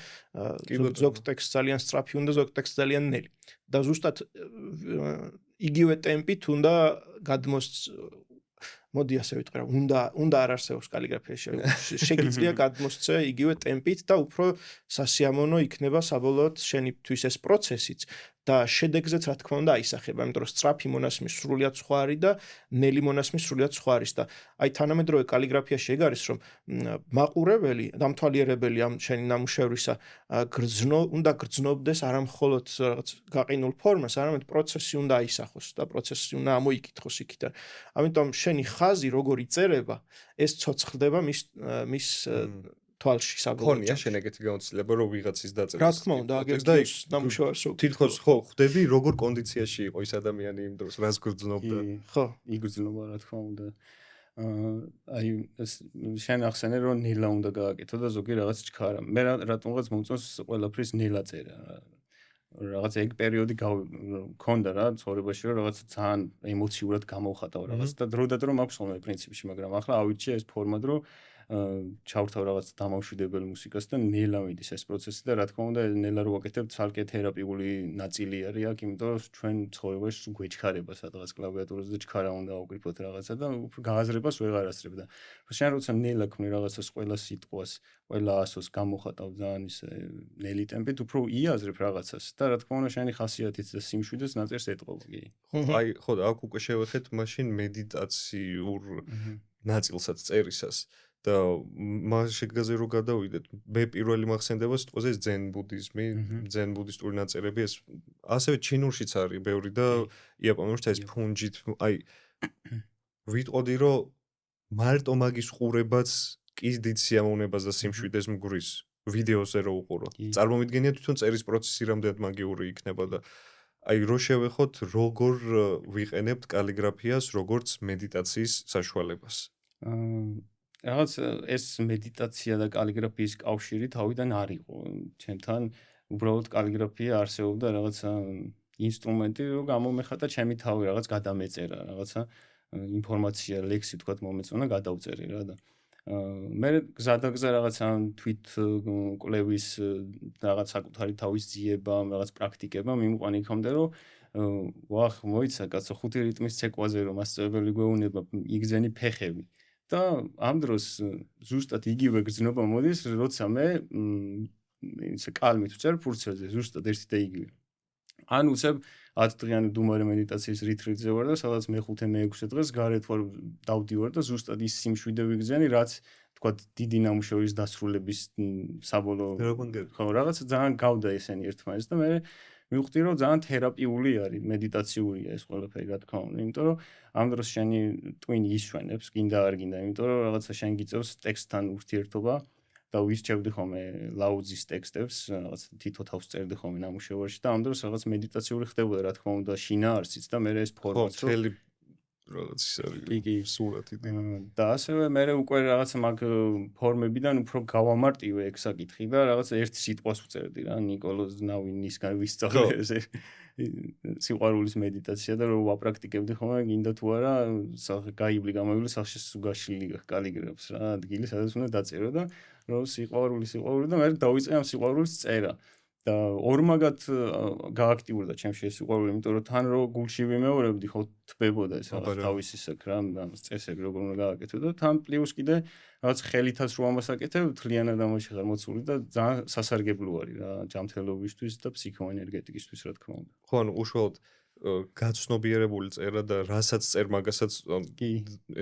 ზოგ ტექსტს ძალიან სწრაფი უნდა, ზოგ ტექსტს ძალიან ნელი. და ზუსტად იგივე ტემპით უნდა გადმოს მოდი ასე ვიტყვი რა, უნდა არ არსებობს კალიგრაფიაში. შეგიძლია გადმოსცე იგივე ტემპით და უფრო სასიამოვნო იქნება საბოლოოდ შენთვის ეს პროცესიც და შედეგზეც რა თქმა უნდა აისახება, იმიტომ რომ სწრაფი მონასმი სრულიად სხვა არის და ნელი მონასმი სრულიად სხვა არის და აი თანამედროვე კალიგრაფიაში ეგ არის რომ მაყურებელი, დამთვალიერებელი ამ შენი ნამუშევრისა უნდა გრძნობდეს არა მხოლოდ რაღაც გაყინულ ფორმას, არამედ პროცესი უნდა აისახოს და პროცესი უნდა ამოიკითხოს იქიდან. ამიტომ შენი ხაზი როგორ იწერება, ეს ცოცხლდება მის თვალში საბოლოოდ. ხონია შენ ეგეთი გამოცდილება რომ ვიღაცის დაწერა. რა თქმა უნდა, აგებს ნამუშევარს თითქოს ხო ხვდები როგორ კონდიციაში იყო ის ადამიანი იმ დროს, რას გრძნობდა. ხო, იგრძნობა რა თქმა უნდა. აი შენ ახსენე რომ ნელა უნდა გააკეთო და ზოგი რაღაც ჩქარა. მე რატომღაც მომწონს ყველაფრის ნელა წერა. რაღაც ეგ პერიოდი მქონდა რა ცხოვრებაში რომ რაღაც ძალიან ემოციურად გამოვხატავ რაღაც და დროდადრო მაქვს ხოლმე პრინციპში, მაგრამ ახლა ავირჩიე ეს ფორმად რომ ჩავრთავ რაღაც დამამშვიდებელ მუსიკას და ნელა მიდის ეს პროცესი და რა თქმა უნდა ნელა რო ვაკეთებ ცალკე თერაპიული ნაწილი არის აქ, იმიტომ რომ ჩვენ ცხოვრებაში გვეჩქარება სადღაც კლავიატურაზე და ჩქარა უნდა ავკრიფოთ რაღაცა და გააზრებას ვეღარ ასწრებ და შენ როცა ნელა ქმნი რაღაცას ყველა სიტყვას, ყველა ასოს გამოხატავ ძალიან ისე ნელი ტემპით, უფრო იაზრებ რაღაცას და რა თქმა უნდა შენი ხასიათიც და სიმშვიდეს ნაწერს ეტყობა კი. აი ხო და აქ უკვე შევეხეთ მაშინ მედიტაციურ ნაწილსაც წერისას. და მას შედგაზე რო გადავიდეთ, მე პირველი მახსენდება სიტყვაზე ზენ ბუდიზმი, ზენ ბუდისტური ნაწერები, ეს ასევე ჩინურშიც არის ბევრი და იაპონურშიც ეს ფუნჯით, აი ვიტყოდი რომ მარტო მაგის ყურებაც კი დიდ სიამოვნებას და სიმშვიდეს მგრის ვიდეოზე რო უყურო. წარმომიდგენია თვითონ წერის პროცესი რამდენად მაგიური იქნება და აი რო შევეხოთ როგორ ვიყენებთ კალიგრაფიას როგორც მედიტაციის საშუალებას. რაღაც ეს მედიტაცია და კალიგრაფიის კავშირი თავიდან არ იყო. ჩემთან უბრალოდ კალიგრაფია არსებობდა რაღაცა ინსტრუმენტი, რომ გამომეხატა ჩემი თავი, რაღაც გადამეწერა, რაღაცა ინფორმაცია, ლექსი თქვათ მომეწონა, გადავწერე რა და მე გზადაგზა რაღაცა თვით კვლევის რაღაც საკუთარი თავის ძიებამ, რაღაც პრაქტიკებამ მიმყვანი იქამდე, რომ ვახ, მოიცა კაცო, 5 რიტმის ცეკვაზე რომ მასწავლებელი გვეუბნება, იგზენი ფეხები. და ამ დროს ზუსტად იგივე გრძნობა მოდის, როცა მე ისე კალმით ვწერ ფურცელზე, ზუსტად ერთი და იგივე. ან უცებ 10 დღიანი დუმარე მედიტაციის რიტრიტზე ვარ და სადაც მე-5 მე-6 დღეს გარეთ ვარ დავდივარ და ზუსტად ის სიმშვიდე ვიგზენი, რაც თქვათ დიდი ნამუშევრის დასრულების საბოლოო ხო რაღაცა ძალიან გავდა ესენი ერთმანეთს და მე მივხვდი რომ ძალიან თერაპიული არის, მედიტაციურია ეს ყველაფერი რა თქმა უნდა, იმიტომ რომ ამ დროს შენი ტვინი ისვენებს, გინდა არ გინდა, იმიტომ რომ რაღაცა შენ გიწევს ტექსტთან ურთიერთობა და ვისჩევდი ხოლმე ლაუძის ტექსტებს, რაღაც თითო თავს წერდი ხოლმე ნამუშევარში და ამ დროს რაღაც მედიტაციური ხდებოდა რა თქმა უნდა შინაარსიც და მე ეს ფორმაც ხო, რაღაც ის არის სურათი და ასევე მე უკვე რაღაცა მაგ ფორმებიდან უფრო გავამარტივე ეგ საკითხი და რაღაცა ერთ სიტყვას ვწერდი რა ნიკოლოზ ნავინისგან ვისწავლე ესე სიყვარულის მედიტაცია და რო ვაპრაქტიკებდი ხოლმე გინდა თუ არა გაიბლი გამოვივლი სახში სუგაშილი კალიგრაფს რა ადგილი სადაც უნდა დაწერო და რო სიყვარული და მე დავიწყე ამ სიყვარულის წერა და ორმაგად გააქტიურდა ჩემში ეს სიყვარული, იმიტომ რომ თან რო გულში ვიმეორებდი, ხო თბებოდა ეს რაღაც თავისი საკრა, ამას წესები როგორ უნდა გააკეთო და თან პლუს კიდე რაღაც ხელითაც რო ამას აკეთებ, თლიანად ამაში ხარ მოცული და ძალიან სასარგებლო არის რა, ჯანმრთელობისთვის და ფსიქოენერგეტიკისთვის რა თქმა უნდა. ხო, ანუ უშუალოდ გაცნობიერებული წერა და რასაც წერ მაგასაც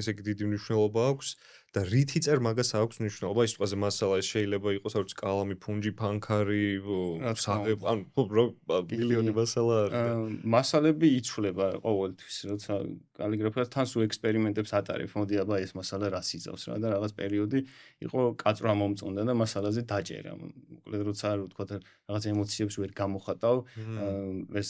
ესე იგი დიდი მნიშვნელობა აქვს და რითი წერ მაგას აქვს მნიშვნელობა ის თვალზე მასალა ეს შეიძლება იყოს არც კალამი, ფუნჯი, ფანქარი, საღებ, ანუ მილიონი მასალა არის. მასალები იცვლება ყოველთვის, როცა კალიგრაფია თან სულ ექსპერიმენტებს ატარებ, მოდი აბა ეს მასალა რას იწავს რა და რაღაც პერიოდი იყო კაწვრა მომწონდა და მასალაზე დაჭერა. მოკლედ როცა თქვა რაღაც ემოციებს ვერ გამოხატავ, ეს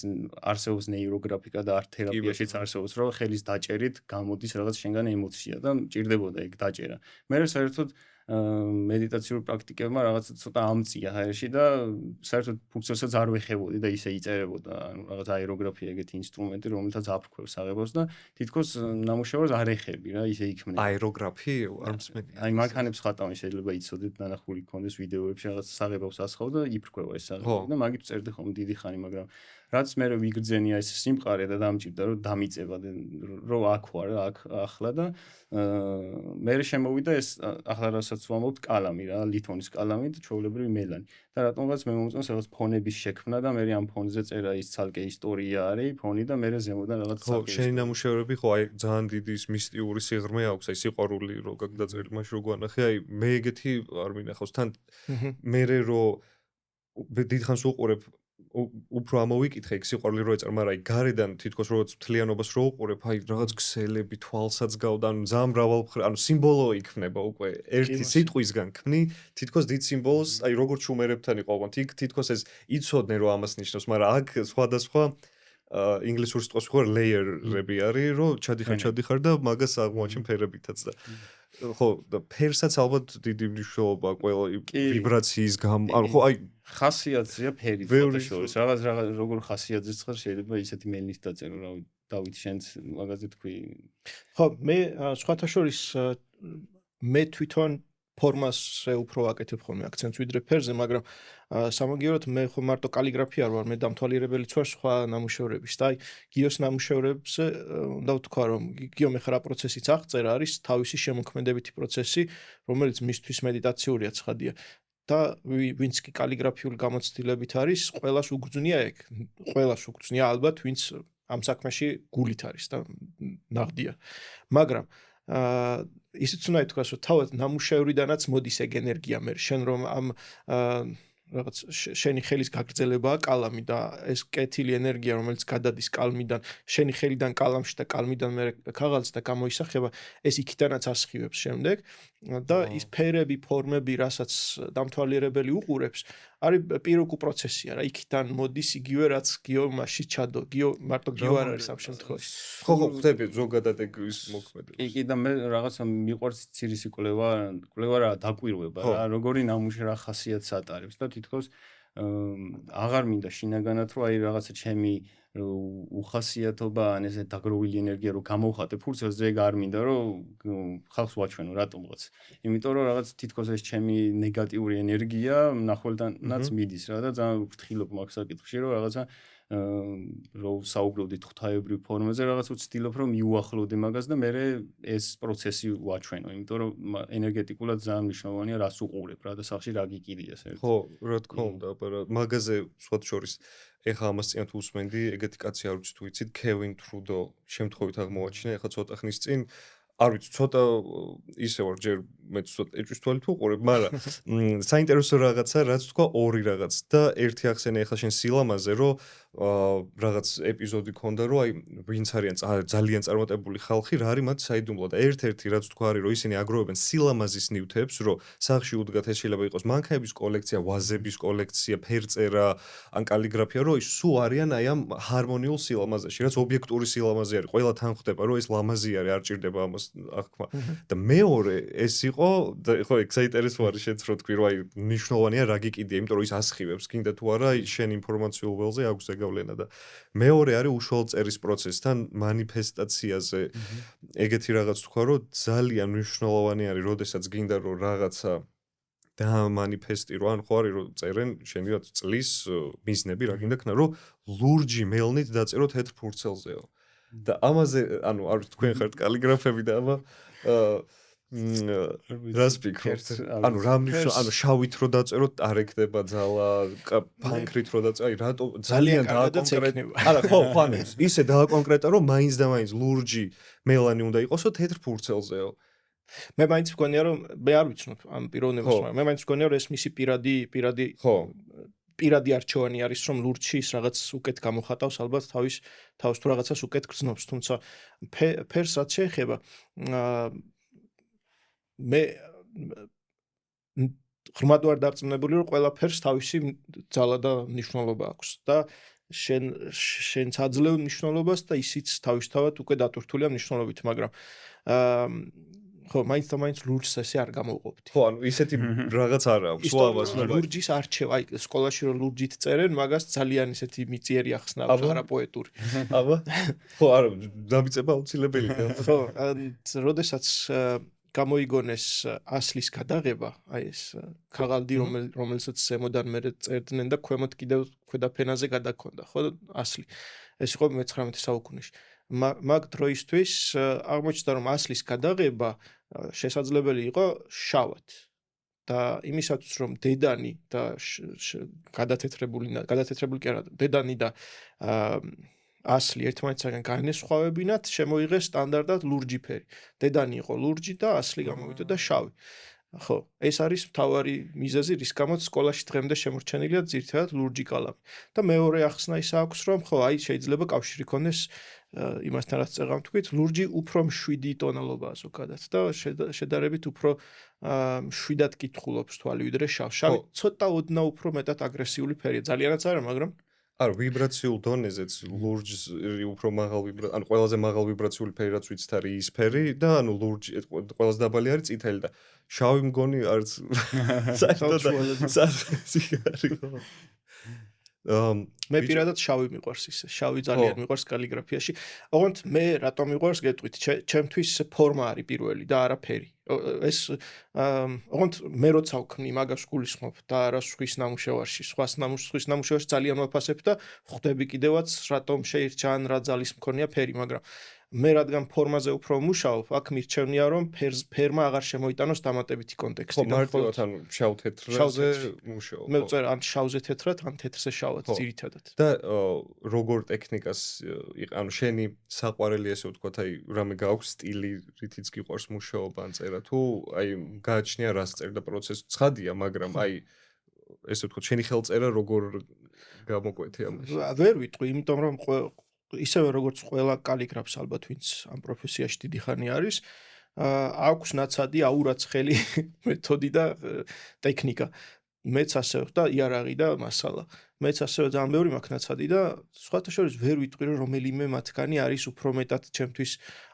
არსებობს ნეიროგრაფიკა და არტ თერაპიაშიც არსებობს, რომ ხელის დაჭერით გამოდის რაღაც შენგან ემოცია და მჭირდებოდა ეგ დაჭერა. მე საერთოდ მედიტაციურ პრაქტიკებმა რაღაცა ცოტა ამწია ჰაერში და საერთოდ ფუნქციასაც არ ვეხებოდი და ისე იწერებოდა ანუ რაღაც აეროგრაფია ეგეთი ინსტრუმენტი რომელთაც აფრქვევს აღებას და თითქოს ნამუშევარს არ ეხები რა ისე იქმნება აეროგრაფი არ მსმენია აი მანქანებს ხატავენ შეიძლება იცოდეთ ნანახული გქონდეს ვიდეოებში რაღაც საღებავს ასხავ და იფრქვევა ეს საღებავი და მაგით წერდი ხოლმე დიდი ხანი მაგრამ რაც მე ვიგრძენია ეს სიმყარე და დამჭირდა რომ დამიწება რომ აქ ვარ აქ ახლა და მე შემოვიდა ეს ახლა რასაც ვამბობთ კალამი რა ლითონის კალამი და ჩვეულებრივი მელანი და რატომღაც მე მომწონს რაღაც ფონების შექმნა და მე ამ ფონზე წერა ის ცალკე ისტორია არის ფონი და მე ზემოდან რაღაც ხო შენი ნამუშევრები ხო აი ძალიან დიდი ის მისტიური სიღრმე აქვს აი სიყვარული რო გაგდაწერილი მაშინ რო გვანახე აი მე ეგეთი არ მინახავს თან მე რო დიდხანს უყურებ უფრო ამოვიკითხე იქ სიყვარული რო ეწარ მაგრამ აი გარედან თითქოს როგორც მთლიანობას რო უყურებ აი რაღაც ქსელები თვალსაც გავდა ანუ ძალიან მრავალ ანუ სიმბოლო იქნება უკვე ერთი სიტყვისგან ქმნი თითქოს დიდ სიმბოლოს აი როგორც შუმერებთან იყო ოღონდ იქ თითქოს ეს იცოდნენ რომ ამას ნიშნავს მაგრამ აქ სხვადასხვა ინგლისურ სიტყვას ვიხარ ლეიერები არის რომ ჩადიხარ და მაგას აღმოაჩენ ფერებითაც და ხო და ფერსაც ალბათ დიდი მნიშვნელობა ყველა ვიბრაციის გამო ანუ ხო აი ხასიათზეა ფერი ფოტოშოპის რაღაც როგორ ხასიათზეც ხარ შეიძლება ისეთი მელნით დაწერო რავი დავით შენც მაგაზე თქვი ხო მე სხვათა შორის მე თვითონ ფორმასზე უფრო აკეთებ ხოლმე აქცენტს ვიდრე ფერზე მაგრამ სამაგიეროდ მე ხო მარტო კალიგრაფია არ ვარ მე დამთვალიერებელიც ვარ სხვა ნამუშევრების და აი გიოს ნამუშევრებზე უნდა ვთქვა რომ გიო მე ხარ პროცესიც აღწერა არის თავისი შემოქმედებითი პროცესი რომელიც მისთვის მედიტაციურია ცხადია და ვინც კი კალიგრაფიული გამოცდილებით არის ყველას უგრძნია ეგ ყველას უგრძნია ალბათ ვინც ამ საქმეში გულით არის და ნაღდია მაგრამ ისიც უნდა ითქვას რომ თავად ნამუშევრიდანაც მოდის ეგ ენერგია მე შენ რომ ამ რაღაც შენი ხელის გაგრძელებაა კალამი და ეს კეთილი ენერგია რომელიც გადადის კალმიდან შენი ხელიდან კალამში და კალმიდან მე ქაღალდს და გამოისახება ეს იქიდანაც ასხივებს შემდეგ და ის ფერები ფორმები რასაც დამთვალიერებელი უყურებს არის პირუკუ პროცესია რა იქიდან მოდის იგივე რაც გიო მასში ჩადო გიო მარტო გიო არ არის ამ შემთხვევაში ხო ხდები ზოგადად ეგ ის მოქმედებს კი და მე რაღაცა მიყვარს ცირისი კვლევა რა დაკვირვება რა როგორი ნამუშე რა ხასიათს ატარებს და თითქოს აღარ მინდა შინაგანად რომ აი რაღაცა ჩემი უხასიათობა ან ესე დაგროვილი ენერგია რომ გამოვხატე ფურცელზე ეგ არ მინდა რომ ხალხს ვაჩვენო რატომღაც იმიტომ რომ რაღაც თითქოს ეს ჩემი ნეგატიური ენერგია მნახველთანაც მიდის რა და ძალიან ვფრთხილობ მაგ საკითხში რომ რაღაცა რომ საუბრობდით ღვთაებრივ ფორმაზე რაღაც ვცდილობ რომ მიუახლოვდე მაგას და მე ეს პროცესი ვაჩვენო იმიტომ რომ ენერგეტიკულად ძალიან მნიშვნელოვანია რას უყურებ რა და სახში რა გიკიდია საერთოდ ხო რა თქმა უნდა აბა მაგაზე სხვათა შორის ეხა ამას წინათ უსმენდი ეგეთი კაცი არ ვიცი თუ იცით კევინ ტრუდო შემთხვევით აღმოაჩინა ეხა ცოტა ხნის წინ არ ვიცი ცოტა ისე ვარ ჯერ მე ცოტა ეჭვის თვალით ვუყურებ მაგრამ საინტერესო რაღაცა რაც თქვა ორი რაღაც და ერთი ახსენე ეხლა შენ სილამაზე რომ რაღაც ეპიზოდი ქონდა რომ აი ვინც არიან ძალიან წარმატებული ხალხი რა არის მათ საიდუმლო და ერთ-ერთი რაც თქვა არის რომ ისინი აგროვებენ სილამაზის ნივთებს რომ სახში უდგათ ეს შეიძლება იყოს მანქანების კოლექცია ვაზების კოლექცია ფერწერა ან კალიგრაფია რომ ის სულ არიან აი ამ ჰარმონიულ სილამაზეში რაც ობიექტური სილამაზე არის ყველა თან ხვდება რომ ეს ლამაზი არის არ ჭირდება ამას აღქმა და მეორე ეს იყო და ხო ეგ საინტერესო არის შენც რო თქვი რომ აი მნიშვნელოვანია რა გიკიდია იმიტომ რომ ის ასხივებს კიდე თუ არა შენ ინფორმაციულ ველზე აქვს გავლენა და მეორე არის უშუალო წერის პროცესთან მანიფესტაციაზე ეგეთი რაღაც თქვა რომ ძალიან მნიშვნელოვანი არის როდესაც გინდა რომ რაღაცა და მანიფესტირო ან ხო არის რომ წერენ შენი რა წლის მიზნები რა გინდა ქნა რომ ლურჯი მელნით დაწერო თეთრ ფურცელზეო და ამაზე ანუ არ ვიცი თქვენ ხართ კალიგრაფები და აბა რას ფიქრობთ? ანუ რა მნიშვნელობა, ანუ შავით რო დაწეროთ, არ ეკდება ძალა, ფანქრით რო დაწერო, აი რატო ძალიან დააკონკრეტა. არა, ხო, ფანებს. ისე დააკონკრეტა, რომ მაინც და მაინც ლურჯი მელანი უნდა იყოსო თეთრ ფურცელზეო. მე მაინც მგონია რომ მე არ ვიცნობ ამ პიროვნებას, მაგრამ მე მაინც მგონია რომ ეს მისი პირადი ხო პირადი არჩევანი არის რომ ლურჯში ის რაღაც უკეთ გამოხატავს ალბათ თავს თუ რაღაცას უკეთ გრძნობს, თუმცა ფერს რაც შეეხება მე ღრმად ვარ დარწმუნებული რომ ყველა ფერს თავისი ძალა და მნიშვნელობა აქვს და შენც აძლევ მნიშვნელობას და ისიც თავისთავად უკვე დატვირთულია მნიშვნელობით, მაგრამ ხო, მაინც და მაინც ლურჯს ესე არ გამოვყოფთ. ხო, ანუ ისეთი რაღაც არ აქვს, ვაბას, ლურჯის არჩევა, აი სკოლაში რომ ლურჯით წერენ, მაგას ძალიან ისეთი მიწიერი ახსნა აქვს, არაპოეტური. აბა. ხო, არა, დამიწება აუცილებელია. ხო, როდესაც გამოიგონეს ასლის გადაღება, აი ეს ქაღალდი რომელსაც ზემოდან მერე წერდნენ და ქვემოთ კიდევ ქვედაფენაზე გადაქონდა, ხო, ასლი. ეს იყო მე-19 საუკუნეში. მაგ დროისთვის აღმოჩნდა რომ ასლის გადაღება შესაძლებელი იყო შავად და იმისათვის რომ დედანი და გადათეთრებული კი არა დედანი და ასლი ერთმანეთისგან განესხვავებინათ შემოიღეს სტანდარტად ლურჯი ფერი. დედანი იყო ლურჯი და ასლი გამოვიდა შავი. ხო, ეს არის მთავარი მიზეზი, რის გამოც სკოლაში დღემდე შემორჩენილია ძირითადად ლურჯი კალამი. და მეორე ახსნა ის აქვს, რომ ხო, აი შეიძლება კავშირი ქონდეს იმასთან რაც წეგავ თქვით, ლურჯი უფრო მშვიდი ტონალობაა ზოგადად და შედარებით უფრო მშვიდად კითხულობს თვალი ვიდრე შავი. შავი ცოტა ოდნა უფრო მეტად აგრესიული ფერია. ძალიანაც არა, მაგრამ არა, ვიბრაციულ დონეზეც ლურჯს უფრო მაღალ ანუ ყველაზე მაღალ ვიბრაციული ფერი რაც ვიცით არის ის ფერი და ანუ ლურჯი ყველაზე დაბალი არის წითელი და შავი მგონი არც საერთოდ მე პირადად შავი მიყვარს ისე. შავი ძალიან მიყვარს კალიგრაფიაში. ოღონდ მე რატომ მიყვარს გეტყვით, ჩემთვის ფორმა არის პირველი და არა ფერი. ეს ოღონდ მე როცა ვქმნი მაგას გულისხმობ და არა სხვის ნამუშევარში, სხვის ნამუშევარში ძალიან ვაფასებ და ხვდები კიდევაც რატომ შეირჩა ან რა ძალის მქონია ფერი, მაგრამ მე რადგან ფორმაზე უფრო მუშაობ, აქ მირჩევნია რომ ფერმა აღარ შემოიტანოს დამატებითი კონტექსტი. ხო, მარტივად ანუ შავ თეთრზე მუშაობ. მე ვწერ ან შავზე თეთრად, ან თეთრზე შავად ძირითადად. და როგორ ტექნიკას ანუ შენი საყვარელი ესე ვთქვათ, აი რამე გაქვს სტილი, რითიც გიყვარს მუშაობა ან წერა თუ აი გააჩნია რას წერ და პროცესი ცხადია, მაგრამ აი ესე ვთქვათ, შენი ხელწერა როგორ გამოკვეთე ამაში? ვერ ვიტყვი, იმიტომ რომ ისევე როგორც ყველა კალიგრაფს ალბათ ვინც ამ პროფესიაში დიდი ხანი არის, აქვს ნაცადი აურაცხელი მეთოდი და ტექნიკა. მეც ასევე და იარაღი და მასალა. მეც ასევე ძალიან ბევრი მაქვს ნაცადი და სხვათა შორის ვერ ვიტყვი რომ რომელიმე მათგანი არის უფრო მეტად ჩემთვის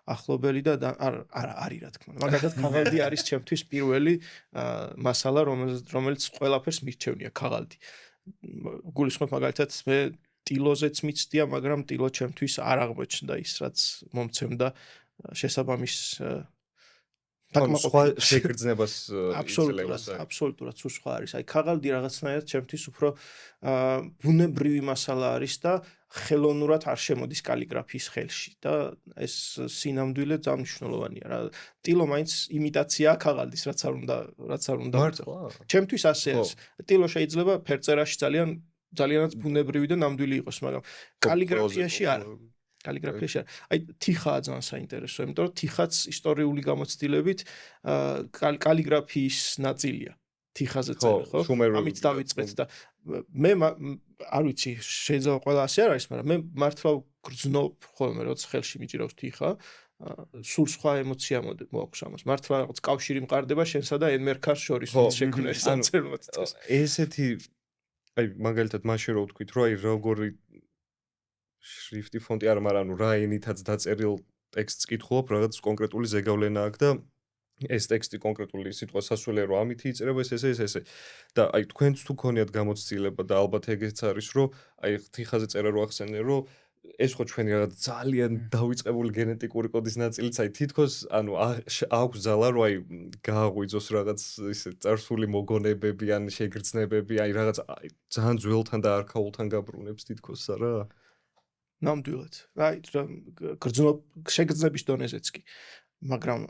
ახლობელი და არა არის რა თქმა უნდა. მაგალითად ქაღალდი არის ჩემთვის პირველი მასალა რომელიც ყველაფერს მირჩევნია ქაღალდი. გულისხმობ მაგალითად მე ტილოზეც მიცდია, მაგრამ ტილო ჩემთვის არ აღმოჩნდა ის რაც მომცემდა შესაბამის სხვა შეგრძნებას იძლევა. აბსოლუტურად სულ სხვა არის. აი ქაღალდი რაღაცნაირად ჩემთვის უფრო ბუნებრივი მასალა არის და ხელოვნურად არ შემოდის კალიგრაფიის ხელში და ეს სინამდვილე ძალიან მნიშვნელოვანია რა. ტილო მაინც იმიტაციაა ქაღალდის, რაც არ უნდა. ჩემთვის ასე არის. ტილო შეიძლება ფერწერაში ძალიანაც ბუნებრივი და ნამდვილი იყოს, მაგრამ კალიგრაფიაში არა. კალიგრაფიაში არა. აი თიხაა ძალიან საინტერესო, იმიტომ რომ თიხაც ისტორიული გამოცდილებით კალიგრაფიის ნაწილია. თიხაზე წერა, ხო? ამით დავიწყეთ და მე არ ვიცი, შეიძლება ყველა ასე არ არის, მაგრამ მე მართლა გრძნობ ხოლმე, როცა ხელში მიჭირავს თიხა, სულ სხვა ემოცია მოაქვს ამას. მართლა რაღაც კავშირი მყარდება შენსა და ენმერქარს შორის, ვინც შექმნა ეს ამწერლად. ესეთი აი მაგალითად მაშინ რო ვთქვით, რომ აი როგორი შრიფტი ფონტი არა, მაგრამ ანუ რა ენითაც დაწერილ ტექსტს კითხულობ, რაღაც კონკრეტული ზეგავლენა აქვს და ეს ტექსტი კონკრეტული სიტყვა სასულიერო ამითი იწერება ესე. და აი თქვენც თუ ქონიათ გამოცდილება და ალბათ ეგეც არის, რომ აი თიხაზე წერა რო ახსენე, რომ ეს ხო ჩვენი რაღაც ძალიან დავიწყებული გენეტიკური კოდის ნაწილიც, აი თითქოს ანუ აქვს ძალა, რომ აი გააღვიძოს რაღაც ისე წარსული მოგონებები ან შეგრძნებები, აი რაღაც ძალიან ძველთან და არქაულთან გაბრუნებს თითქოს არა? ნამდვილად. აი გრძნობ შეგრძნების დონეზეც კი. მაგრამ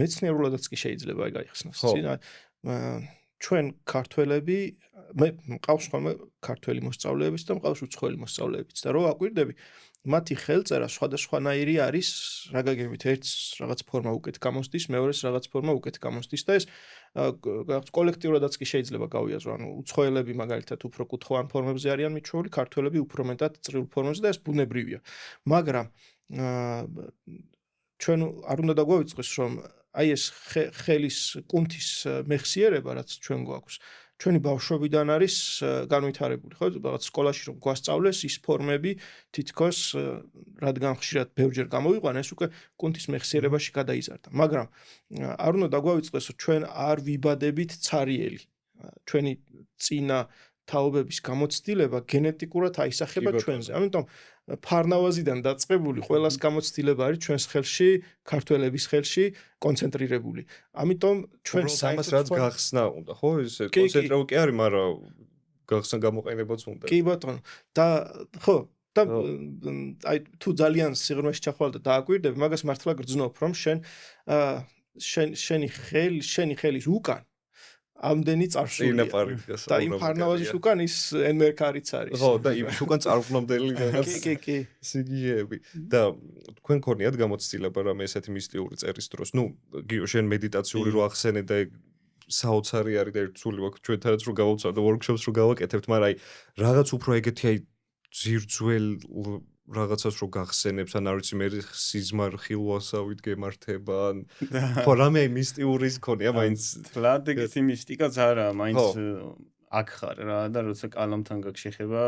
მეცნიერულადაც კი შეიძლება აი გაიხსნას. ჩვენ ქართველები მე მყავს ხოლმე ქართველი მოსწავლეებიც და მყავს უცხოელი მოსწავლეებიც და რო აკვირდები მათი ხელწერა სხვადასხვანაირი არის რა გაგებით ერთს რაღაც ფორმა უკეთ გამოსდის მეორეს რაღაც ფორმა უკეთ გამოსდის და ეს კოლექტიურადაც კი შეიძლება გავიაზრო ანუ უცხოელები მაგალითად უფრო კუთხოვან ფორმებზე არიან მიჩვეული ქართველები უფრო მეტად წრიულ ფორმებზე და ეს ბუნებრივია მაგრამ ჩვენ არ უნდა დაგვავიწყოს რომ აი ეს ხელის კუნთის მეხსიერება რაც ჩვენ გვაქვს ჩვენი ბავშვობიდან არის განვითარებული, ხო? რაღაც სკოლაში რომ გვასწავლეს ის ფორმები თითქოს რადგან ხშირად ბევრჯერ გამოვიყვანეს, უკვე კუნთის მეხსიერებაში გადაიზარდა. მაგრამ არ უნდა დაგვავიწყდეს, რომ ჩვენ არ ვიბადებით цаრიელი. ჩვენი წინა თაობების გამოცდილება გენეტიკურად აისახება ჩვენზე. ამიტომ ფარნავაზიდან დაწყებული ყველას გამოცდილება არის ჩვენს ხელში, ქართველების ხელში კონცენტრირებული. ამიტომ ჩვენ ამას რაც გახსნა უნდა, ხო? ეს კონცენტრირებული კი არის, მაგრამ გახსნა გამოყენებაც უნდა. კი ბატონო. და ხო, და აი თუ ძალიან სიღრმეში ჩახვალ და დააკვირდები, მაგას მართლა გრძნობ, რომ შენი ხელის უკან ამდენი წარსულია და იმ ფარნავაზის უკან ის ენმერკარიც არის. ხო, და იმ უკან წარუღლამდელი რაღაც კი. სიგიები და თქვენ ქონიათ გამოცდილება რამე ესეთი მისტიური წერის დროს. ნუ გიო შენ მედიტაციური რო ახსენე და საოცარი არის და ერთსული ვაქვს ჩვენთანაც რო გავუწევ და ვორქშოპს რო გავაკეთებთ, მაგრამ აი რაღაც უფრო ეგეთი აი ძირძველ რაღაცას რო გახსენებს, ან არ ვიცი მე სიზმარ ხილვასავით გემართება, ან ხო რამე აი მისტიურის ქონია მაინც თლად ეგეთი მისტიკაც არა, მაინც აქ ხარ რა და როცა კალამთან გაქვს შეხება,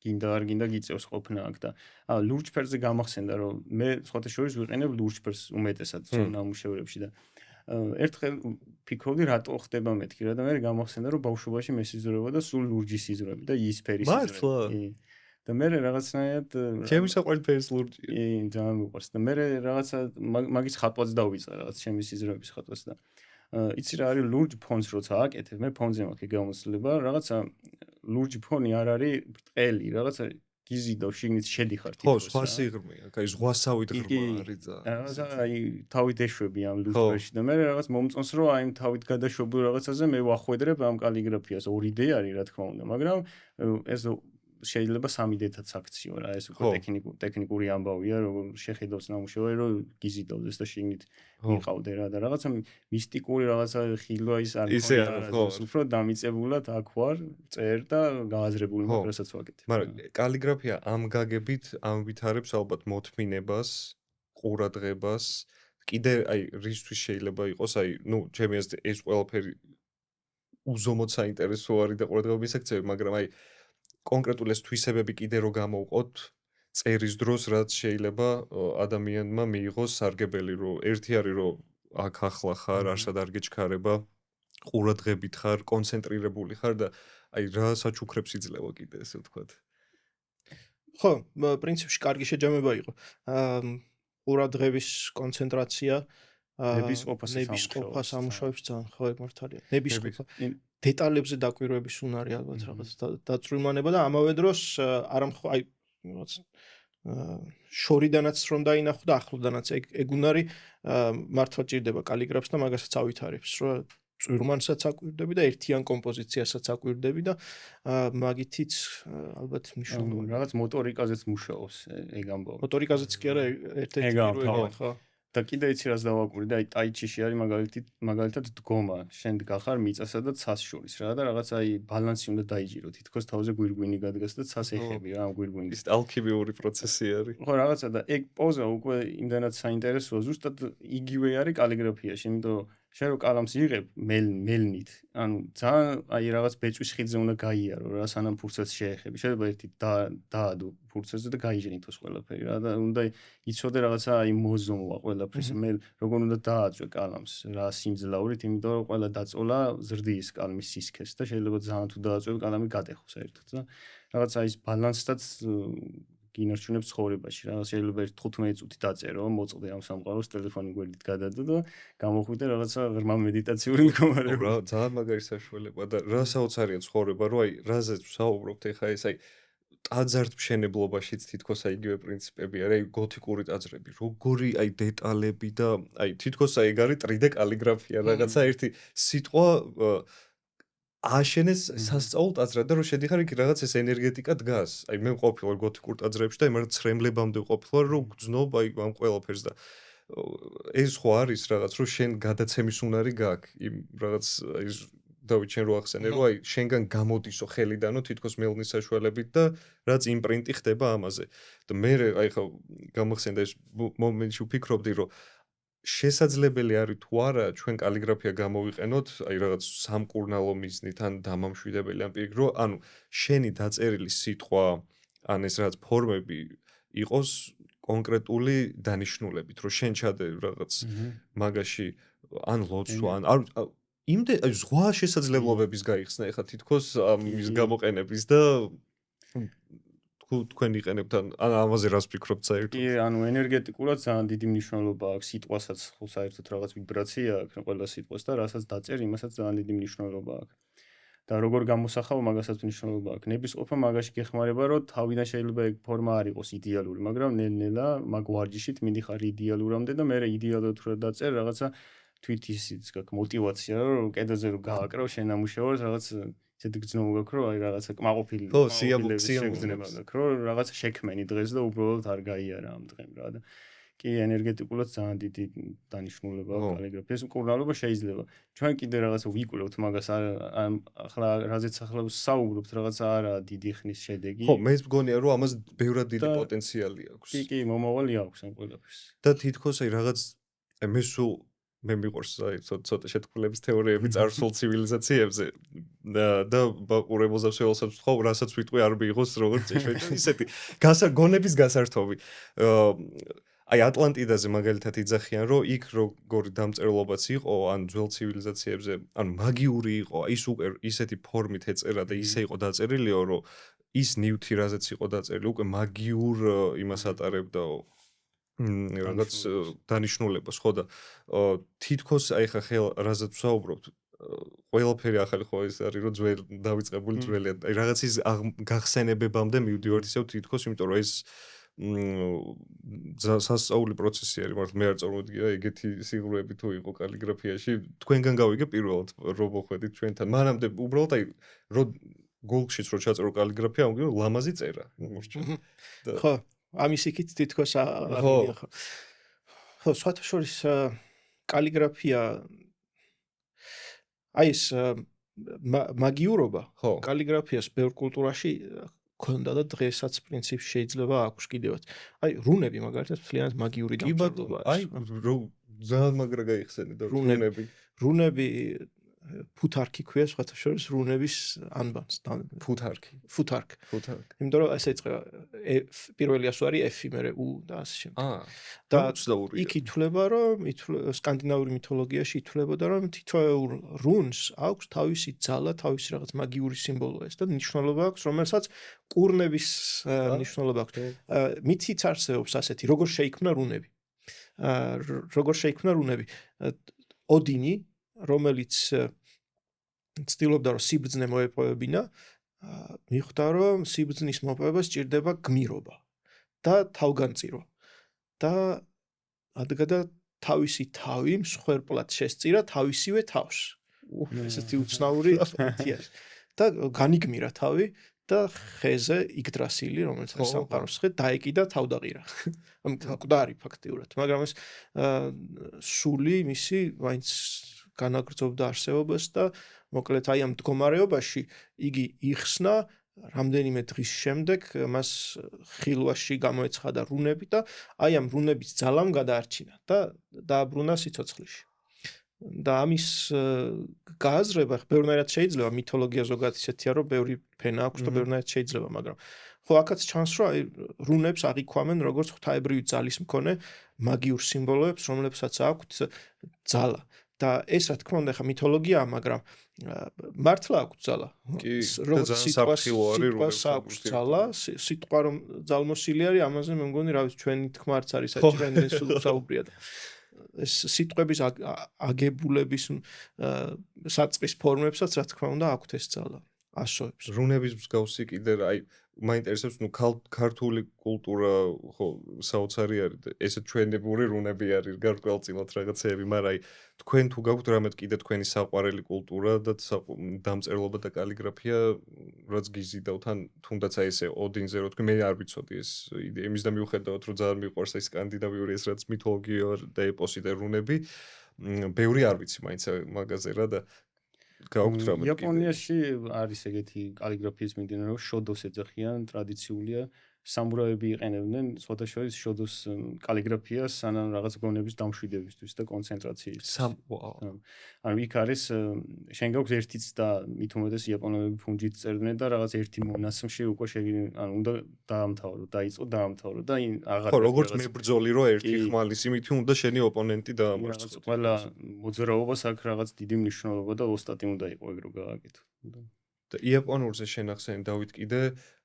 გინდა არ გინდა გიწევს ყოფნა აქ და ლურჯფერზე გამახსენდა რომ მე სხვათა შორის ვიყენებ ლურჯფერს უმეტესად ნამუშევრებში და ერთხელ ფიქრობდი რატო ხდება მეთქი რა და მე გამახსენდა რომ ბავშვობაში მე სიზრუება და სულ ლურჯი სიზრუები და იისფერი სიზრუები. და მე რაღაცნაირად ჩემი საყვარელი ლურჯი. კი, ძალიან მიყვარს და მე რაღაცა მაგის ხატვაც დავიწყე რაღაც ჩემი სიზრუების ხატვას და იცი რა არის ლურჯ ფონს როცა აკეთებ, მე ფონზე მაქვს გამოცდილება, რაღაცა ლურჯ ფონი არ არის ბრტყელი, რაღაცა გიზიდო შიგნით შედიხარ თითქოს. ხო, სხვა სიღრმეა, აი ზღვასავით ღრმა არის და. რაღაცა აი თავით ეშვები ამ ლურჯში და მე რაღაც მომწონს რომ აი თავით გადაშვებულ რაღაცაზე მე ვახვედრებ ამ კალიგრაფიას. ორი იდეა არის რა თქმა უნდა, მაგრამ ეს შეიძლება 3D-თაც აქციო რა, ეს უკვე ტექნიკური ამბავია, როგორ შეხედავს ნამუშევარი, რომ გიზიდავდეს და შიგნით მიყავდე რა და რაღაცა მისტიკური რაღაცა ხილვა ის არ ხო, უფრო დამიწებულად აქ ვარ, წერ და გააზრებული მატრასაც ვაკეთებ. მაგრამ კალიგრაფია ამ გაგებით ამვითარებს ალბათ მოთმინებას, ყურადღებას, კიდე აი რისთვის შეიძლება იყოს, აი ნუ ჩემი აზრით ეს ყველაფერი უზომოდ საინტერესო არის და ყურადღება მისაქცევი, მაგრამ აი კონკრეტულ ეს თვისებები კიდე რო გამოვყოთ წერის დროს, რაც შეიძლება ადამიანმა მიიღოს სარგებელი, რომ ერთი არის რომ აქ ახლა ხარ, არსად არ გეჩქარება, ყურადღებით ხარ, კონცენტრირებული ხარ და აი რა საჩუქრებს იძლევა კიდე ესე ვთქვათ. ხო, პრინციპში კარგი შეჯამება იყო. ყურადღების კონცენტრაცია ნებისყოფა სამუშაოებში ძალიან ხო ეგ მართალია. ნებისყოფა დეტალებზე დაკვირვების უნარი ალბათ რაღაც დაწვრილმანება და ამავე დროს არა აი რაღაც შორიდანაც რომ დაინახო და ახლოდანაც ეგ უნარი მართლა ჭირდება კალიგრაფს და მაგასაც ავითარებს რომ წვირმანსაც აკვირდები და ერთიან კომპოზიციასაც აკვირდები და მაგითიც ალბათ მნიშვნელოვანი რაღაც მოტორიკაზეც მუშაობს ეგ ამბავი. მოტორიკაზეც კი არა ერთ-ერთი პირველი ხო და კიდე იცი რას დავაკვირდი, აი ტაიჩიში არის მაგალითად დგომა, შენ დგახარ მიწასა და ცას შორის რა და რაღაც აი ბალანსი უნდა დაიჯირო, თითქოს თავზე გვირგვინი გადგას და ცას ეხები რა ამ გვირგვინის. ის ალქიმიური პროცესი არის. ხო, რაღაცა და ეგ პოზა უკვე იმდანაც საინტერესოა, ზუსტად იგივე არის კალიგრაფიაში, იმიტომ შენ რო კალამს იღებ მელნით, ანუ ძალიან აი რაღაც ბეწვის ხიდზე უნდა გაიარო რა, სანამ ფურცელს შეეხები. შეიძლება ერთი დაადო ფურცელზე და გაიჟენითოს ყველაფერი რა და უნდა იცოდე რაღაცა აი მოზომვა ყველაფერს. მე როგორ უნდა დააწვე კალამს რა სიმძლავრით, იმიტომ რომ ყველა დაწოლა ზრდის კალმის სისქეს და შეიძლება ძალიან თუ დააწვევი კალამი გადეხო საერთოდ და რაღაცა ის ბალანსსაც გინარჩუნებს ცხოვრებაში რა შეიძლება 15 წუთი დაწერო მოწყდე ამ სამყაროს ტელეფონი გვერდით გადადო და გამოხვიდე რაღაცა ღრმა მედიტაციური მდგომარეობა რა ძალიან მაგარი საშუალება და რა საოცარია ცხოვრება რომ აი რაზეც ვსაუბრობთ ეხა ეს აი ტაძართ მშენებლობაშიც თითქოს აი იგივე პრინციპები არის აი გოთიკური ტაძრები როგორი აი დეტალები და აი თითქოს აი ეგ არის 3D კალიგრაფია რაღაცა ერთი სიტყვა აშენეს სასწაულ ტაძრად და რომ შედიხარ იქ რაღაც ეს ენერგეტიკა დგას. აი მე მყოფილვარ გოთიკურ ტაძრებში და იმართ ცრემლებამდე ვყოფილვარ რომ გძნობ აი ამ ყველაფერს და ეს ხო არის რაღაც რომ შენ გადაცემის უნარი გაქვს იმ რაღაც აი დავით შენ რო ახსენე რომ აი შენგან გამოდისო ხელიდანო თითქოს მელნის საშუალებით და რაც იმპრინტი ხდება ამაზე. და მე აი ხო გამახსენდა ეს მომენტში ვფიქრობდი რომ შესაძლებელი არის თუ არა ჩვენ კალიგრაფია გამოვიყენოთ, აი რაღაც სამკურნალო მიზნით ან დამამშვიდებელი ან პირიქით, რომ ანუ შენი დაწერილი სიტყვა ან ეს რაღაც ფორმები იყოს კონკრეტული დანიშნულებით, რომ შენ ჩადე რაღაც მაგაში ან ლოცვა ან იმდენ ზღვა შესაძლებლობების გაიხსნა ეხლა თითქოს ამის გამოყენების და თქვენ იყენებთ ან ამაზე რას ფიქრობთ საერთოდ? კი, ანუ ენერგეტიკულად ძალიან დიდი მნიშვნელობა აქვს სიტყვასაც, ხო საერთოდ რაღაც ვიბრაცია აქვს ყველა სიტყვას და რასაც დაწერ, იმასაც ძალიან დიდი მნიშვნელობა აქვს. და როგორ გამოსახავ, მაგასაც მნიშვნელობა აქვს. ნებისყოფა მაგაში გეხმარება, რომ თავიდან შეიძლება ეგ ფორმა არ იყოს იდეალური, მაგრამ ნელ-ნელა მაგ ვარჯიშით მიდიხარ იდეალურამდე და მე იდეალურად რო დაწერ, რაღაცა თვით ისიც გაქვს мотиваცია, რომ კიდეზე რო გააკრავ შენ ამუშავებს, რაღაც ისეთი გრძნობა გაქვს, რომ აი რაღაცა კმაყოფილი შეგრძნება გაქვს, რომ რაღაცა შექმენი დღეს და უბრალოდ არ გაიარა ამ დღემ რა და კი ენერგეტიკულად ძალიან დიდი დანიშნულება აქვს კალიგრაფიას. მკურნალობა შეიძლება. ჩვენ კიდე რაღაცა ვიკვლევთ მაგას ახლა რაზეც ახლა საუბრობთ, რაღაცა არა დიდი ხნის შედეგი. ხო, მე მგონია რომ ამას ბევრად დიდი პოტენციალი აქვს. კი, მომავალი აქვს ამ ყველაფერს. და თითქოს აი რაღაც მე მიყვარს აი ცოტა შეთქმულების თეორიები წარსულ ცივილიზაციებზე და ბაყურებელს ვსეულსაც ვთხოვ, რასაც ვიტყვი არ მიიღოს როგორც ისეთი გონების გასართობი. აი ატლანტიდაზე მაგალითად იძახიან, რომ იქ როგორი დამწერლობაც იყო, ან ძველ ცივილიზაციებზე, ან მაგიური იყო, ის უკვე ისეთი ფორმით ეწერა და ისე იყო დაწერილიო, რომ ის ნივთი, რაზეც იყო დაწერილი, უკვე მაგიურ იმას ატარებდაო. რაღაც დანიშნულებას, ხო და თითქოს აი ხა ხელ რაზეც ვსაუბრობთ, ყველაფერი ახალი ხო ის არის, რომ დავიწყებული ძველია. აი რაღაც ის გახსენებებამდე მივდივართ ისევ თითქოს, იმიტომ რომ ეს სასწაული პროცესი არის, მაგრამ მე არ წარმოვიდგინე ეგეთი სიღრმეები თუ იყო კალიგრაფიაში. თქვენგან გავიგე პირველად რომ მოხვედით ჩვენთან. მანამდე უბრალოდ აი რომ გულშიც რო ჩაწერო კალიგრაფია, ამგონი ლამაზი წერა მორჩა. ხო, ამის იქით თითქოს აღია ხო. ხო, სხვათა შორის კალიგრაფია აი ეს მაგიურობა კალიგრაფიას ბევრ კულტურაში ქონდა და დღესაც პრინციპში შეიძლება აქვს კიდევაც. აი რუნები მაგალითად მთლიანად მაგიური დამწერლობა აი არის. ძალიან მაგრა გაიხსენე და რუნები ფუთარკი ქვია სხვათა შორის რუნების ანბანს. ფუთარკი. იმიტომ რომ ესე იწყება პირველი ასო არის F, მერე U და ასე შემდეგ. და იქ ითვლება რომ სკანდინავური მითოლოგიაში ითვლებოდა რომ თითოეულ რუნს აქვს თავისი ძალა, თავისი რაღაც მაგიური სიმბოლო ეს და მნიშვნელობა აქვს, რომელსაც კურნების მნიშვნელობა აქვს. მითიც არსებობს ასეთი, როგორ შეიქმნა რუნები. ოდინი რომელიც ცდილობდა რომ სიბრძნე მოეპოვებინა, მიხვდა რომ სიბრძნის მოპოვებას სჭირდება გმირობა და თავგანწირო. და ადგადა თავისი თავი მსხვერპლად შესწირა თავისივე თავს. ესეთი უცნაური ფაქტია. და განიგმირა თავი და ხეზე იგდრა სილი, რომელიც სამყაროს ხე დაეკიდა თავდაღირა. მკვდარი ფაქტიურად, მაგრამ ეს სული მისი მაინც განაგრძობდა არსებობას და მოკლედ აი ამ მდგომარეობაში იგი იხსნა რამდენიმე დღის შემდეგ მას ხილვაში გამოეცხადა რუნები და აი ამ რუნების ძალამ გადაარჩინა და დააბრუნა სიცოცხლეში. და ამის გააზრება ბევრნაირად შეიძლება მითოლოგია ზოგადად ისეთია რომ ბევრი ფენა აქვს და ბევრნაირად შეიძლება, მაგრამ ხო აქაც ჩანს რომ აი რუნებს აღიქვამენ როგორც ღვთაებრივი ძალის მქონე მაგიურ სიმბოლოებს, რომლებსაც აქვთ ძალა. და ეს რა თქმა უნდა ხა მითოლოგიაა, მაგრამ მართლა აქვს ძალა. როგორც სიტყვას აქვს ძალა, სიტყვა რომ ძალმოსილი არის, ამაზე მე მგონი რა ვიცი ჩვენი თქმა არც არის საჭირო ეს საუბრია და ეს სიტყვების აგებულების საწყის ფორმებსაც რა თქმა უნდა აქვთ ეს ძალა. ასოებს. რუნების მსგავსი კიდე აი მაინტერესებს ქართული კულტურა ხო საოცარი არის და ესე ჩვენებური რუნები არის გარკვეულწილად რაღაცეები, მაგრამ აი თქვენ თუ გაქვთ რამე კიდე თქვენი საყვარელი კულტურა და დამწერლობა და კალიგრაფია რაც გიზიდავთ ან თუნდაც აი ესე ოდინზე რო თქვი მე არ ვიცოდი ეს იდეა იმის და მიუხედავად რომ ძალიან მიყვარს აი სკანდინავიური ეს რაც მითოლოგია და ეპოსი და რუნები ბევრი არ ვიცი მაინც მაგაზე რა და გაუქვთ რამე იაპონიაში არის ეგეთი კალიგრაფიის მიმდინარეობა, შოდოს ეძახიან, ტრადიციულია. სამურავები იყენებდნენ სხვათა შორის შოდოს კალიგრაფიას, სანამ რაღაც გონების დამშვიდებისთვის და კონცენტრაციის. ანუ იქ არის შენ გაქვს ერთიც და მით უმეტეს იაპონელები ფუნჯით წერდნენ და რაღაც ერთი მონასმში უკვე ანუ უნდა დაამთავრო, დაიწყო დაამთავრო და აღარ ხო, როგორც მებრძოლი რო ერთი ხმალის, იმით უნდა შენი ოპონენტი დაამარცხო. ყველა მოძრაობას აქ რაღაც დიდი მნიშვნელობა და ოსტატი უნდა იყო ეგ რო გააკეთო. და იაპონურზე შენახსენი დავით კიდე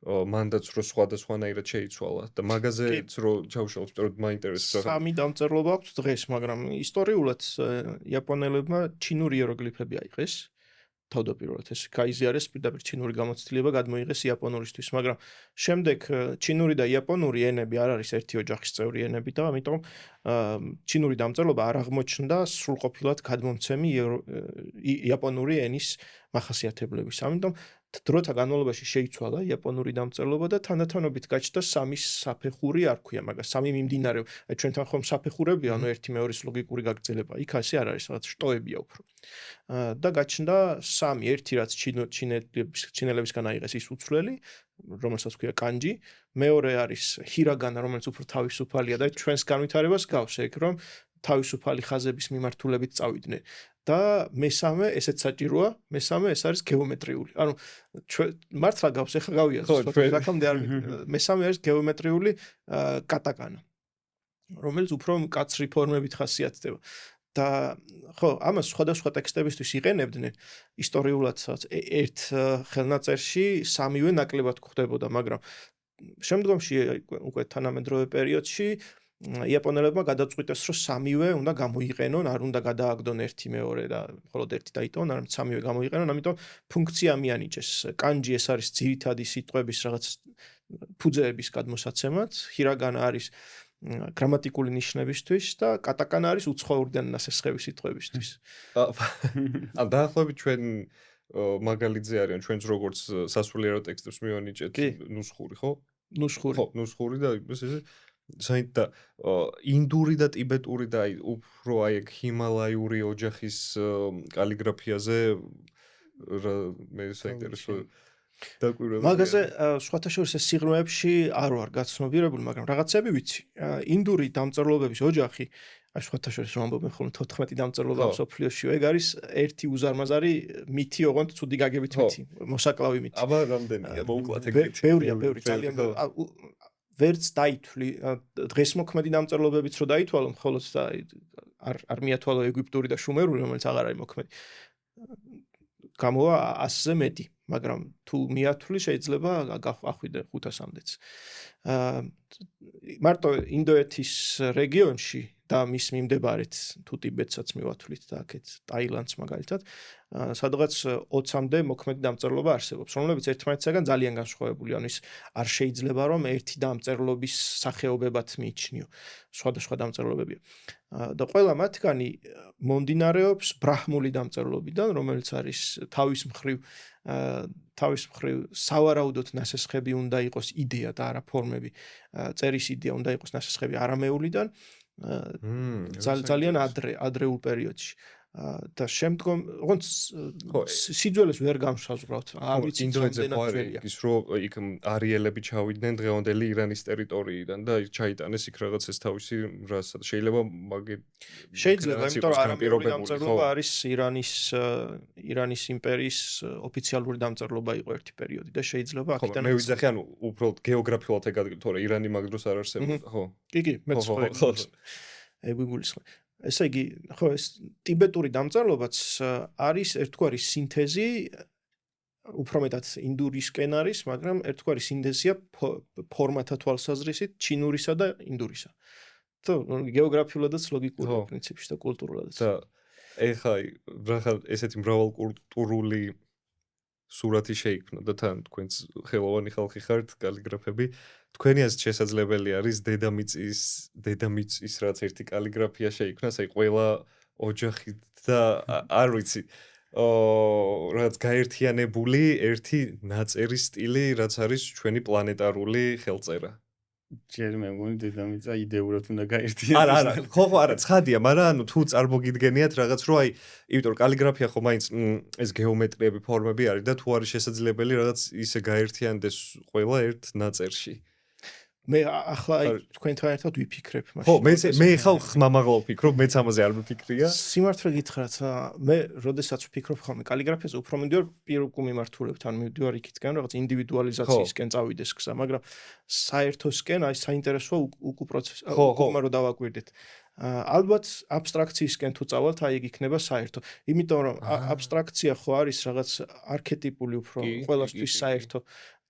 მანდაც რო სხვადასხვანაირად შეიცვალა და მაგაზეც რო ჩავშალოთ, იმიტომ რომ მაინტერესებს სამი დამწერლობა აქვს დღეს, მაგრამ ისტორიულად იაპონელებმა ჩინური იეროგლიფები აიღეს. თავდაპირველად ეს გაიზიარეს პირდაპირ ჩინური გამოცდილება გადმოიღეს იაპონურისთვის, მაგრამ შემდეგ ჩინური და იაპონური ენები არ არის ერთი ოჯახის წევრი ენები და ამიტომ ჩინური დამწერლობა არ აღმოჩნდა სრულყოფილად გადმომცემი იაპონური ენის მახასიათებლების. ამიტომ დროთა განმავლობაში შეიცვალა იაპონური დამწერლობა და თანდათანობით გაჩნდა სამის საფეხური, არ ქვია მაგას, სამი მიმდინარე. აი ჩვენთან ხომ საფეხურებია, ანუ ერთი მეორის ლოგიკური გაგრძელება. იქ ასე არ არის, რაღაც შტოებია უფრო. და გაჩნდა სამი, ერთი რაც ჩინელებისგან აიღეს ის უცვლელი, რომელსაც ქვია კანჯი, მეორე არის ჰირაგანა, რომელიც უფრო თავისუფალია და ჩვენს განვითარებას გავს ეგ, რომ თავისუფალი ხაზების მიმართულებით წავიდნენ. და მესამე, ესეც საჭიროა, მესამე ეს არის გეომეტრიული. ანუ მართლა გავს, ეხლა გავიაზროთ, რაკამდე არ მესამე არის გეომეტრიული კატაკანა, რომელიც უფრო მკაცრი ფორმებით ხასიათდება. და ხო, ამას სხვადასხვა ტექსტებისთვის იყენებდნენ ისტორიულად ერთ ხელნაწერში სამივე ნაკლებად გვხდებოდა, მაგრამ შემდგომში უკვე თანამედროვე პერიოდში იაპონელებმა გადაწყვიტეს, რომ სამივე უნდა გამოიყენონ, არ უნდა გადააგდონ ერთი მეორე და მხოლოდ ერთი დაიტოვონ, არამედ სამივე გამოიყენონ, ამიტომ ფუნქცია მიანიჭეს. კანჯი ეს არის ძირითადი სიტყვების რაღაც ფუძეების გადმოსაცემად, ჰირაგანა არის გრამატიკული ნიშნებისთვის და კატაკანა არის უცხოურიდან ნასესხები სიტყვებისთვის. ან დაახლოებით ჩვენ მაგალითზე არიან ჩვენც როგორც სასულიერო ტექსტებს მივანიჭეთ ნუსხური, ხო? ნუსხური. ხო, ნუსხური და ესე საით და ინდური და ტიბეტური და უფრო აი ეგ ჰიმალაიური ოჯახის კალიგრაფიაზე მე საინტერესო დაკვირვება. მაგაზე სხვათა შორის ეს სიღრმეებში არ ვარ გაცნობიერებული, მაგრამ რაღაცები ვიცი. ინდური დამწერლობების ოჯახი, აი სხვათა შორის რომ ამბობენ ხოლმე 14 დამწერლობა მსოფლიოში, ეგ არის ერთი უზარმაზარი მითი, ოღონდ ცუდი გაგებით მითი, მოსაკლავი მითი. აბა რამდენია მოუკლათ ეგ? ბევრია, ძალიან ვერც დაითვლი დღეს მოქმედი დამწერლობებიც რო დაითვალო, მხოლოდ და არ მიათვალო ეგვიპტური და შუმერული, რომელიც აღარ არის მოქმედი. გამოვა 100-ზე მეტი, მაგრამ თუ მიათვლი შეიძლება ახვიდე 500-მდეც. მარტო ინდოეთის რეგიონში და მის მიმდებარეთ თუ ტიბეტსაც მივათვლით და აქეთ ტაილანდს მაგალითად, სადღაც 20-მდე მოქმედი დამწერლობა არსებობს, რომლებიც ერთმანეთისაგან ძალიან განსხვავებული, ანუ ის არ შეიძლება რომ ერთი დამწერლობის სახეობებად მიიჩნიო, სხვადასხვა დამწერლობებია. და ყველა მათგანი მომდინარეობს ბრაჰმული დამწერლობიდან, რომელიც არის თავის მხრივ სავარაუდოდ ნასესხები უნდა იყოს იდეა და არა ფორმები, წერის იდეა უნდა იყოს ნასესხები არამეულიდან, ძალიან ადრეულ პერიოდში. და შემდგომ ოღონდ სიძველეს ვერ გამსაზღვრავთ. ამით ინდოეთზე ხო არის ის რომ იქ არიელები ჩავიდნენ დღევანდელი ირანის ტერიტორიიდან და ჩაიტანეს იქ რაღაც ეს თავისი რასაც შეიძლება შეიძლება, იმიტომ რომ არამეული დამწერლობა არის ირანის იმპერიის ოფიციალური დამწერლობა იყო ერთი პერიოდი და შეიძლება აქედან მე ვიძახი ანუ უბრალოდ გეოგრაფიულად ეგ ადგილი თორე ირანი მაგ დროს არ არსებობდა, ხო? კი, მეც ხო ეგ გულისხმობ. ესე იგი, ხო, ეს ტიბეტური დამწერლობაც არის ერთგვარი სინთეზი, უფრო მეტად ინდურისკენ არის, მაგრამ ერთგვარი სინთეზია ფორმათა თვალსაზრისით ჩინურისა და ინდურისა. და გეოგრაფიულადაც ლოგიკური პრინციპში და კულტურულადაც. და ეხლა რაღაცა ესეთი მრავალკულტურული სურათი შეიქმნა და თან თქვენც ხელოვანი ხალხი ხართ, კალიგრაფები. თქვენი აზრით შესაძლებელი არის დედამიწის რაც ერთი კალიგრაფია შეიქმნას, აი ყველა ოჯახი და არ ვიცი, რაც გაერთიანებული ერთი ნაწერის სტილი, რაც არის ჩვენი პლანეტარული ხელწერა. ჯერ მე მგონი დედამიწა იდეურად უნდა გაერთიანდეს. არა, ხო, არა, ცხადია, მაგრამ ანუ თუ წარმოგიდგენიათ რაღაც რო აი, იმიტომ რომ კალიგრაფია ხო მაინც ეს გეომეტრიები, ფორმები არის და თუ არის შესაძლებელი რაღაც ისე გაერთიანდეს ყველა ერთ ნაწერში. მე ახლა თქვენთან ერთად ვიფიქრებ მაშინ. ხო, მე ხალ ხმამაღლა ვფიქრობ, მეც ამაზე არ ვფიქრია. სიმართლე გითხრათ, მე როდესაც ვფიქრობ ხოლმე კალიგრაფიაზე, უფრო მივდივარ პირუკუ მიმართულებთან, მივდივარ იქითკენ რაღაც ინდივიდუალიზაციისკენ წავიდეს გზა, მაგრამ საერთოსკენ აი საინტერესოა უკუ პროცესი, უკუმა რო დავაკვირდეთ. ალბათ აბსტრაქციისკენ თუ წავალთ, აი ეგ იქნება საერთო. იმიტომ რომ აბსტრაქცია ხო არის რაღაც არქეტიპული უფრო ყველასთვის საერთო.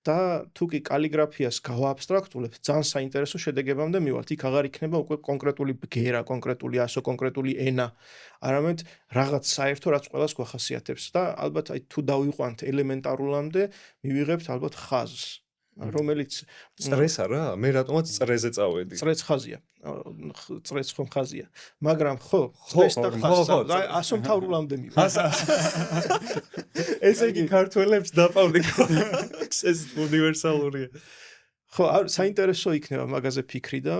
და თუ კი კალიგრაფიას გავააბსტრაქტულებთ, ძალიან საინტერესო შედეგებამდე მივალთ. იქ აღარ იქნება უკვე კონკრეტული ბგერა, კონკრეტული ასო, კონკრეტული ენა, არამედ რაღაც საერთო, რაც ყველას გვახასიათებს და ალბათ აი თუ დავიყვანთ ელემენტარულამდე, მივიღებთ ალბათ ხაზს, რომელიც წრეს არა? მე რატომაც წრეზე წავედი. წრეც ხაზია. წრეც ხომ ხაზია. მაგრამ ხო, წრეს და ხაზს აი ასომთავრულამდე მივალთ. ესე იგი ქართველებს დაპავნი. ეს უნივერსალურია. ხო, საინტერესო იქნება მაგაზე ფიქრი და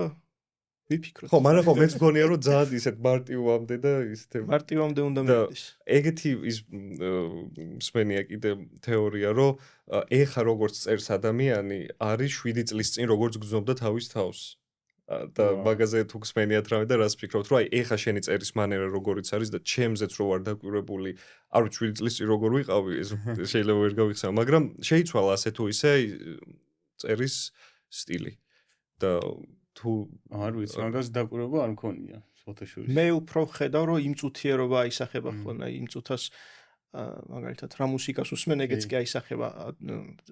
ვიფიქროთ. ხო, მაგრამ ხო მეც მგონია რომ ძალიან ისეთ მარტივამდე და ისეთ მარტივამდე უნდა მივიდეს. ეგეთი ის მსმენია კიდე თეორია, რომ ეხა როგორც წერს ადამიანი, არის 7 წლის წინ როგორც გრძნობდა თავის თავს. და მაგაზე თუ გსმენიათ რამე და რას ფიქრობთ, რომ აი ეხა შენი წერის მანერა როგორიც არის და ჩემზეც რო ვარ დაკვირვებული, არ ვიცი 7 წლის წინ როგორ ვიყავი, ეს შეიძლება ვერ გავიხსენო, მაგრამ შეიცვალა ასე თუ ისე წერის სტილი. და თუ არ ვიცი, მაგას დაკვირვება არ მქონია ფოტოშოპში. მე უფრო ხედავ, რომ იმ წუთიერობა აისახება ხოლმე, იმ წუთას მაგალითად რა მუსიკას უსმენ, ეგეც კი აისახება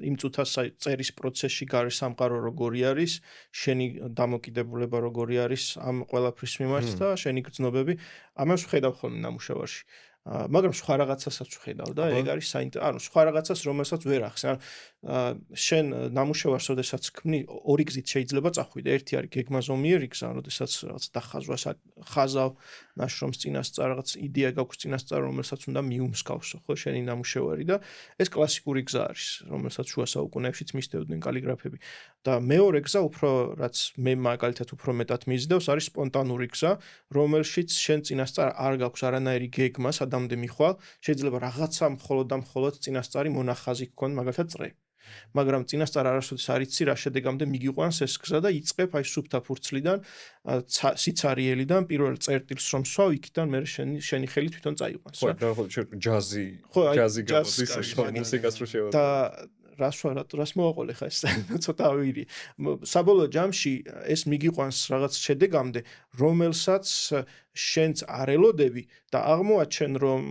იმ წუთას წერის პროცესში გარე სამყარო როგორი არის, შენი დამოკიდებულება როგორი არის ამ ყველაფრის მიმართ და შენი გრძნობები, ამას ვხედავ ხოლმე ნამუშევარში. მაგრამ სხვა რაღაცასაც ვხედავ და ეგ არის ანუ სხვა რაღაცას რომელსაც ვერ ახსენ. შენ ნამუშევარს როდესაც ქმნი, ორი გზით შეიძლება წახვიდე. ერთი არის გეგმაზომიერი გზა, როდესაც რაღაც დახაზვას ხაზავ, ნაშრომს წინასწარ რაღაც იდეა გაქვს წინასწარ, რომელსაც უნდა მიუმსგავსო, ხო, შენი ნამუშევარი და ეს კლასიკური გზა არის, რომელსაც შუა საუკუნეებშიც მისდევდნენ კალიგრაფები. და მეორე გზა უფრო რაც მე მაგალითად უფრო მეტად მიზდევს, არის სპონტანური გზა, რომელშიც შენ წინასწარ არ გაქვს არანაირი გეგმა, სადამდე მიხვალ, შეიძლება რაღაცა მხოლოდ და მხოლოდ წინასწარი მონახაზი გქონ, მაგალითად წრე. მაგრამ წინასწარ არასოდეს არ იცი რა შედეგამდე მიგიყვანს ეს გზა და იწყებ აი სუფთა ფურცლიდან, სიცარიელიდან პირველ წერტილს რომ სვავ, იქიდან მე შენი ხელი თვითონ წაიყვანს. ხო, და ჯაზი გამოდის მუსიკას რო შევადგენ. და რას მოვაყოლე ხა ეს ცოტა ავირი. საბოლოო ჯამში ეს მიგიყვანს რაღაც შედეგამდე, რომელსაც შენც არ ელოდები და აღმოაჩენ რომ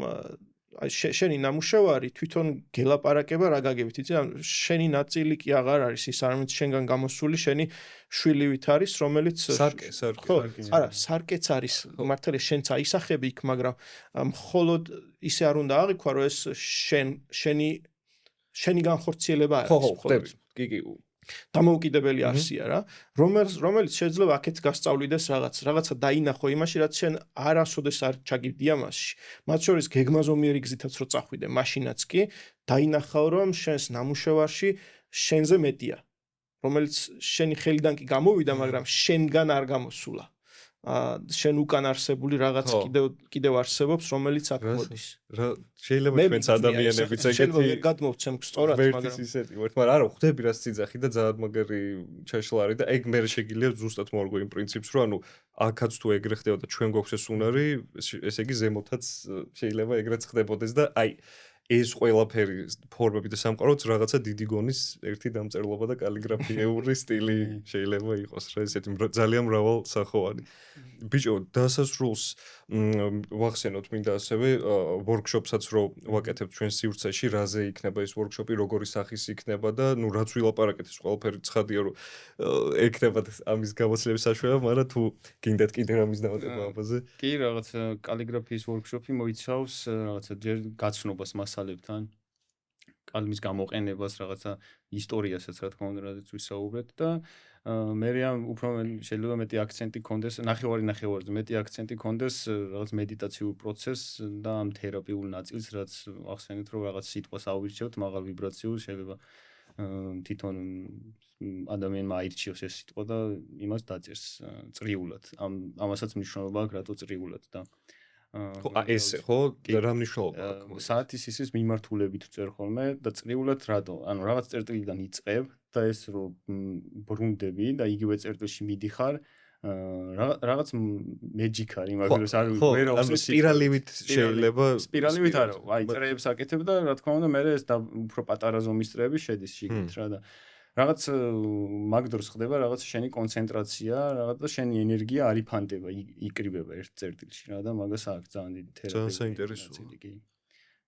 შენი ნამუშევარი თვითონ გელაპარაკება რა გაგებით, იცი? ანუ შენი ნაწილი კი აღარ არის ის, არამედ შენგან გამოსული შენი შვილივით არის, რომელიც სარკე. არა, სარკეც არის. მართალია შენც აისახები იქ, მაგრამ მხოლოდ ისე არ უნდა აღიქვა, რომ ეს შენი განხორციელება არის. ხო, ხდები. კი. დამოუკიდებელი არსია რა, რომელიც შეიძლება აქეთ გასწავლიდეს რაღაცა დაინახო იმაში, რაც შენ არასოდეს არ ჩაგივდია მასში. მათ შორის გეგმაზომიერი გზითაც რო წახვიდე, მაშინაც კი დაინახავ, რომ შენს ნამუშევარში შენზე მეტია, რომელიც შენი ხელიდან კი გამოვიდა, მაგრამ შენგან არ გამოსულა. შენ უკან არსებული რაღაც კიდევ არსებობს, რომელიც აქ მოდის. შეიძლება ჩვენც ადამიანებიც ეგეთი შეიძლება გადმოვცემ სწორად, მაგრამ ისეთი ვართ, მაგრამ არა, ხვდები რა სიძახი და ძალიან მაგარი ჩაშლა არის და ეგ მე შეგიძლია ზუსტად მოვარგო იმ პრინციპს, რომ ანუ აქაც თუ ეგრე ხდება და ჩვენ გვაქვს ეს უნარი, ესე იგი ზემოთაც შეიძლება ეგრეც ხდებოდეს და აი ეს ყველაფერი ფორმები და სამყაროც რაღაცა დიდი გონის ერთი დამწერლობა და კალიგრაფიული სტილი შეიძლება იყოს რა, ესეთი ძალიან მრავალსახოვანი. ბიჭო, დასასრულს ვახსენოთ მინდა ასევე ვორქშოპსაც რო ვაკეთებთ ჩვენ სივრცეში, რაზე იქნება ეს ვორქშოპი, როგორი სახის იქნება და ნუ რაც ვილაპარაკეთ ეს ყველაფერი ცხადია რომ ექნებათ ამის გამოცდილების საშუალება, მაგრამ თუ გინდათ კიდე რამის დავატება ამაზე. კი, რაღაცა კალიგრაფიის ვორქშოპი მოიცავს რაღაცა ჯერ გაცნობას მასალებთან, კალმის გამოყენებას, რაღაცა ისტორიასაც რა თქმა უნდა, რადგან ვისაუბრეთ და მერეამ უფრო შეიძლება მეტი აქცენტი კონდეს, ნახევარზე მეტი აქცენტი კონდეს რაღაც მედიტაციურ პროცესს და ამ თერაპიულ ნაწილს, რაც ახსენეთ რომ რაღაც სიტყვას ავირჩევთ, მაღალ ვიბრაციულ, შეიძლება თვითონ ადამიანმა აირჩიოს ეს სიტყვა და იმას დაწერს წრიულად. ამასაც მნიშვნელობა აქვს, რატო წრიულად და ხო, ესე ხო, რა მნიშვნელობა აქვს? საათის ისის მიმართულებით წერ ხოლმე და წრიულად რატო? ანუ რაღაც წერტილიდან იწყებ ხდება ეს რომ ბრუნდები და იგივე წერტილში მიდიხარ რაღაც magic არის მაგრამ არ ვერ ანუ სპირალივით შეიძლება სპირალივით არა აი წრეებს აკეთებ და რა თქმა უნდა მე ეს უფრო პატარა ზომის წრეები შედის შიგნით რა და რაღაც მაგ დროს ხდება რაღაც შენი კონცენტრაცია რაღაც და შენი ენერგია არ იფანტება იკრიბება ერთ წერტილში რა და მაგას აქვს ძალიან დიდი თერაპია ძალიან საინტერესოა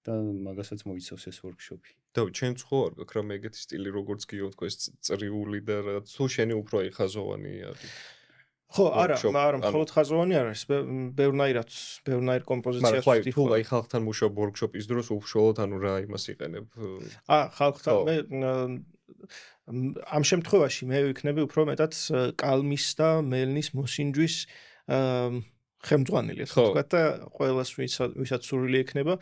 და მაგასაც მოიცავს ეს workshop-ი. დავით, ჩემც ხო არ გაქვს რამე ეგეთი სტილი როგორც გიო თქვა ეს წრიული და რაღაც თუ შენი უფრო აი ხაზოვანი არის. ხო, არა, მხოლოდ ხაზოვანი არ არის, ბევრნაირ კომპოზიციას ვთქვი. თუ აი ხალხთან მუშაობ workshop-ის დროს უშუალოდ ანუ რა იმას იყენებ? ხალხთან მე ამ შემთხვევაში მე ვიქნები უფრო მეტად კალმის და მელნის მოსინჯვის ხელმძღვანელი ასე ვთქვათ და ყველას ვისაც სურვილი ექნება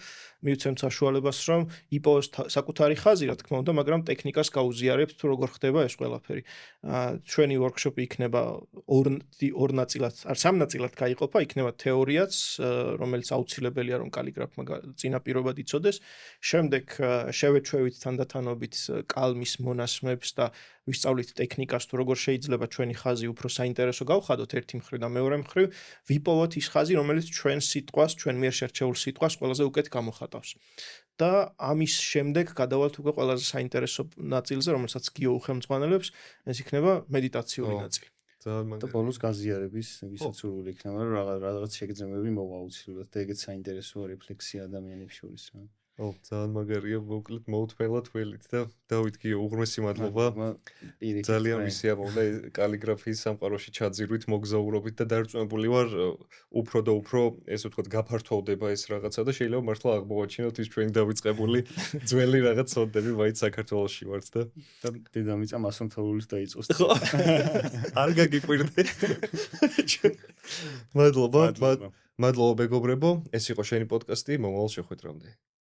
მივცემთ საშუალებას რომ იპოვოს საკუთარი ხაზი რა თქმა უნდა მაგრამ ტექნიკას გაუზიარებთ თუ როგორ ხდება ეს ყველაფერი ჩვენი workshop-ი იქნება ორ ნაწილად არ სამ ნაწილად გაიყოფა იქნება თეორიაც რომელიც აუცილებელია რომ კალიგრაფმა წინაპირობად იცოდეს შემდეგ შევეჩვევით თანდათანობით კალმის მონასმებს და ვისწავლით ტექნიკას თუ როგორ შეიძლება ჩვენი ხაზი უფრო საინტერესო გავხადოთ ერთი მხრივ და მეორე მხრივ ვიპოვოთ ის ხაზი რომელიც ჩვენ სიტყვას ჩვენ მიერ შერჩეულ სიტყვას ყველაზე უკეთ გამოხატავს და ამის შემდეგ გადავალთ უკვე ყველაზე საინტერესო ნაწილზე რომელსაც გიო უხელმძღვანელებს ეს იქნება მედიტაციული ნაწილი და ბოლოს გაზიარების ვისაც სურვილი იქნება რომ რაღაც შეგრძნებები მოვა აუცილებლად და ეგეც საინტერესოა რეფლექსია ადამიანებს შორის რა ძალიან მაგარია მოკლედ მოუთმენლად ველით და დავით გიო უღრმესი მადლობა ძალიან მისიამოვნე კალიგრაფიის სამყაროში ჩაძირვით მოგზაურობით და დარწმუნებული ვარ უფრო და უფრო ესე ვთქვათ გაფართოვდება ეს რაღაცა და შეიძლება მართლა აღმოვაჩინოთ ის ჩვენი დავიწყებული ძველი რაღაც სოდები მაინც საქართველოში ვართ და დედამიწა მასონთაულის დაიწყოს არ გაგიკვირდე მადლობა მეგობრებო ეს იყო შენი პოდკასტი მომავალ შეხვედრამდე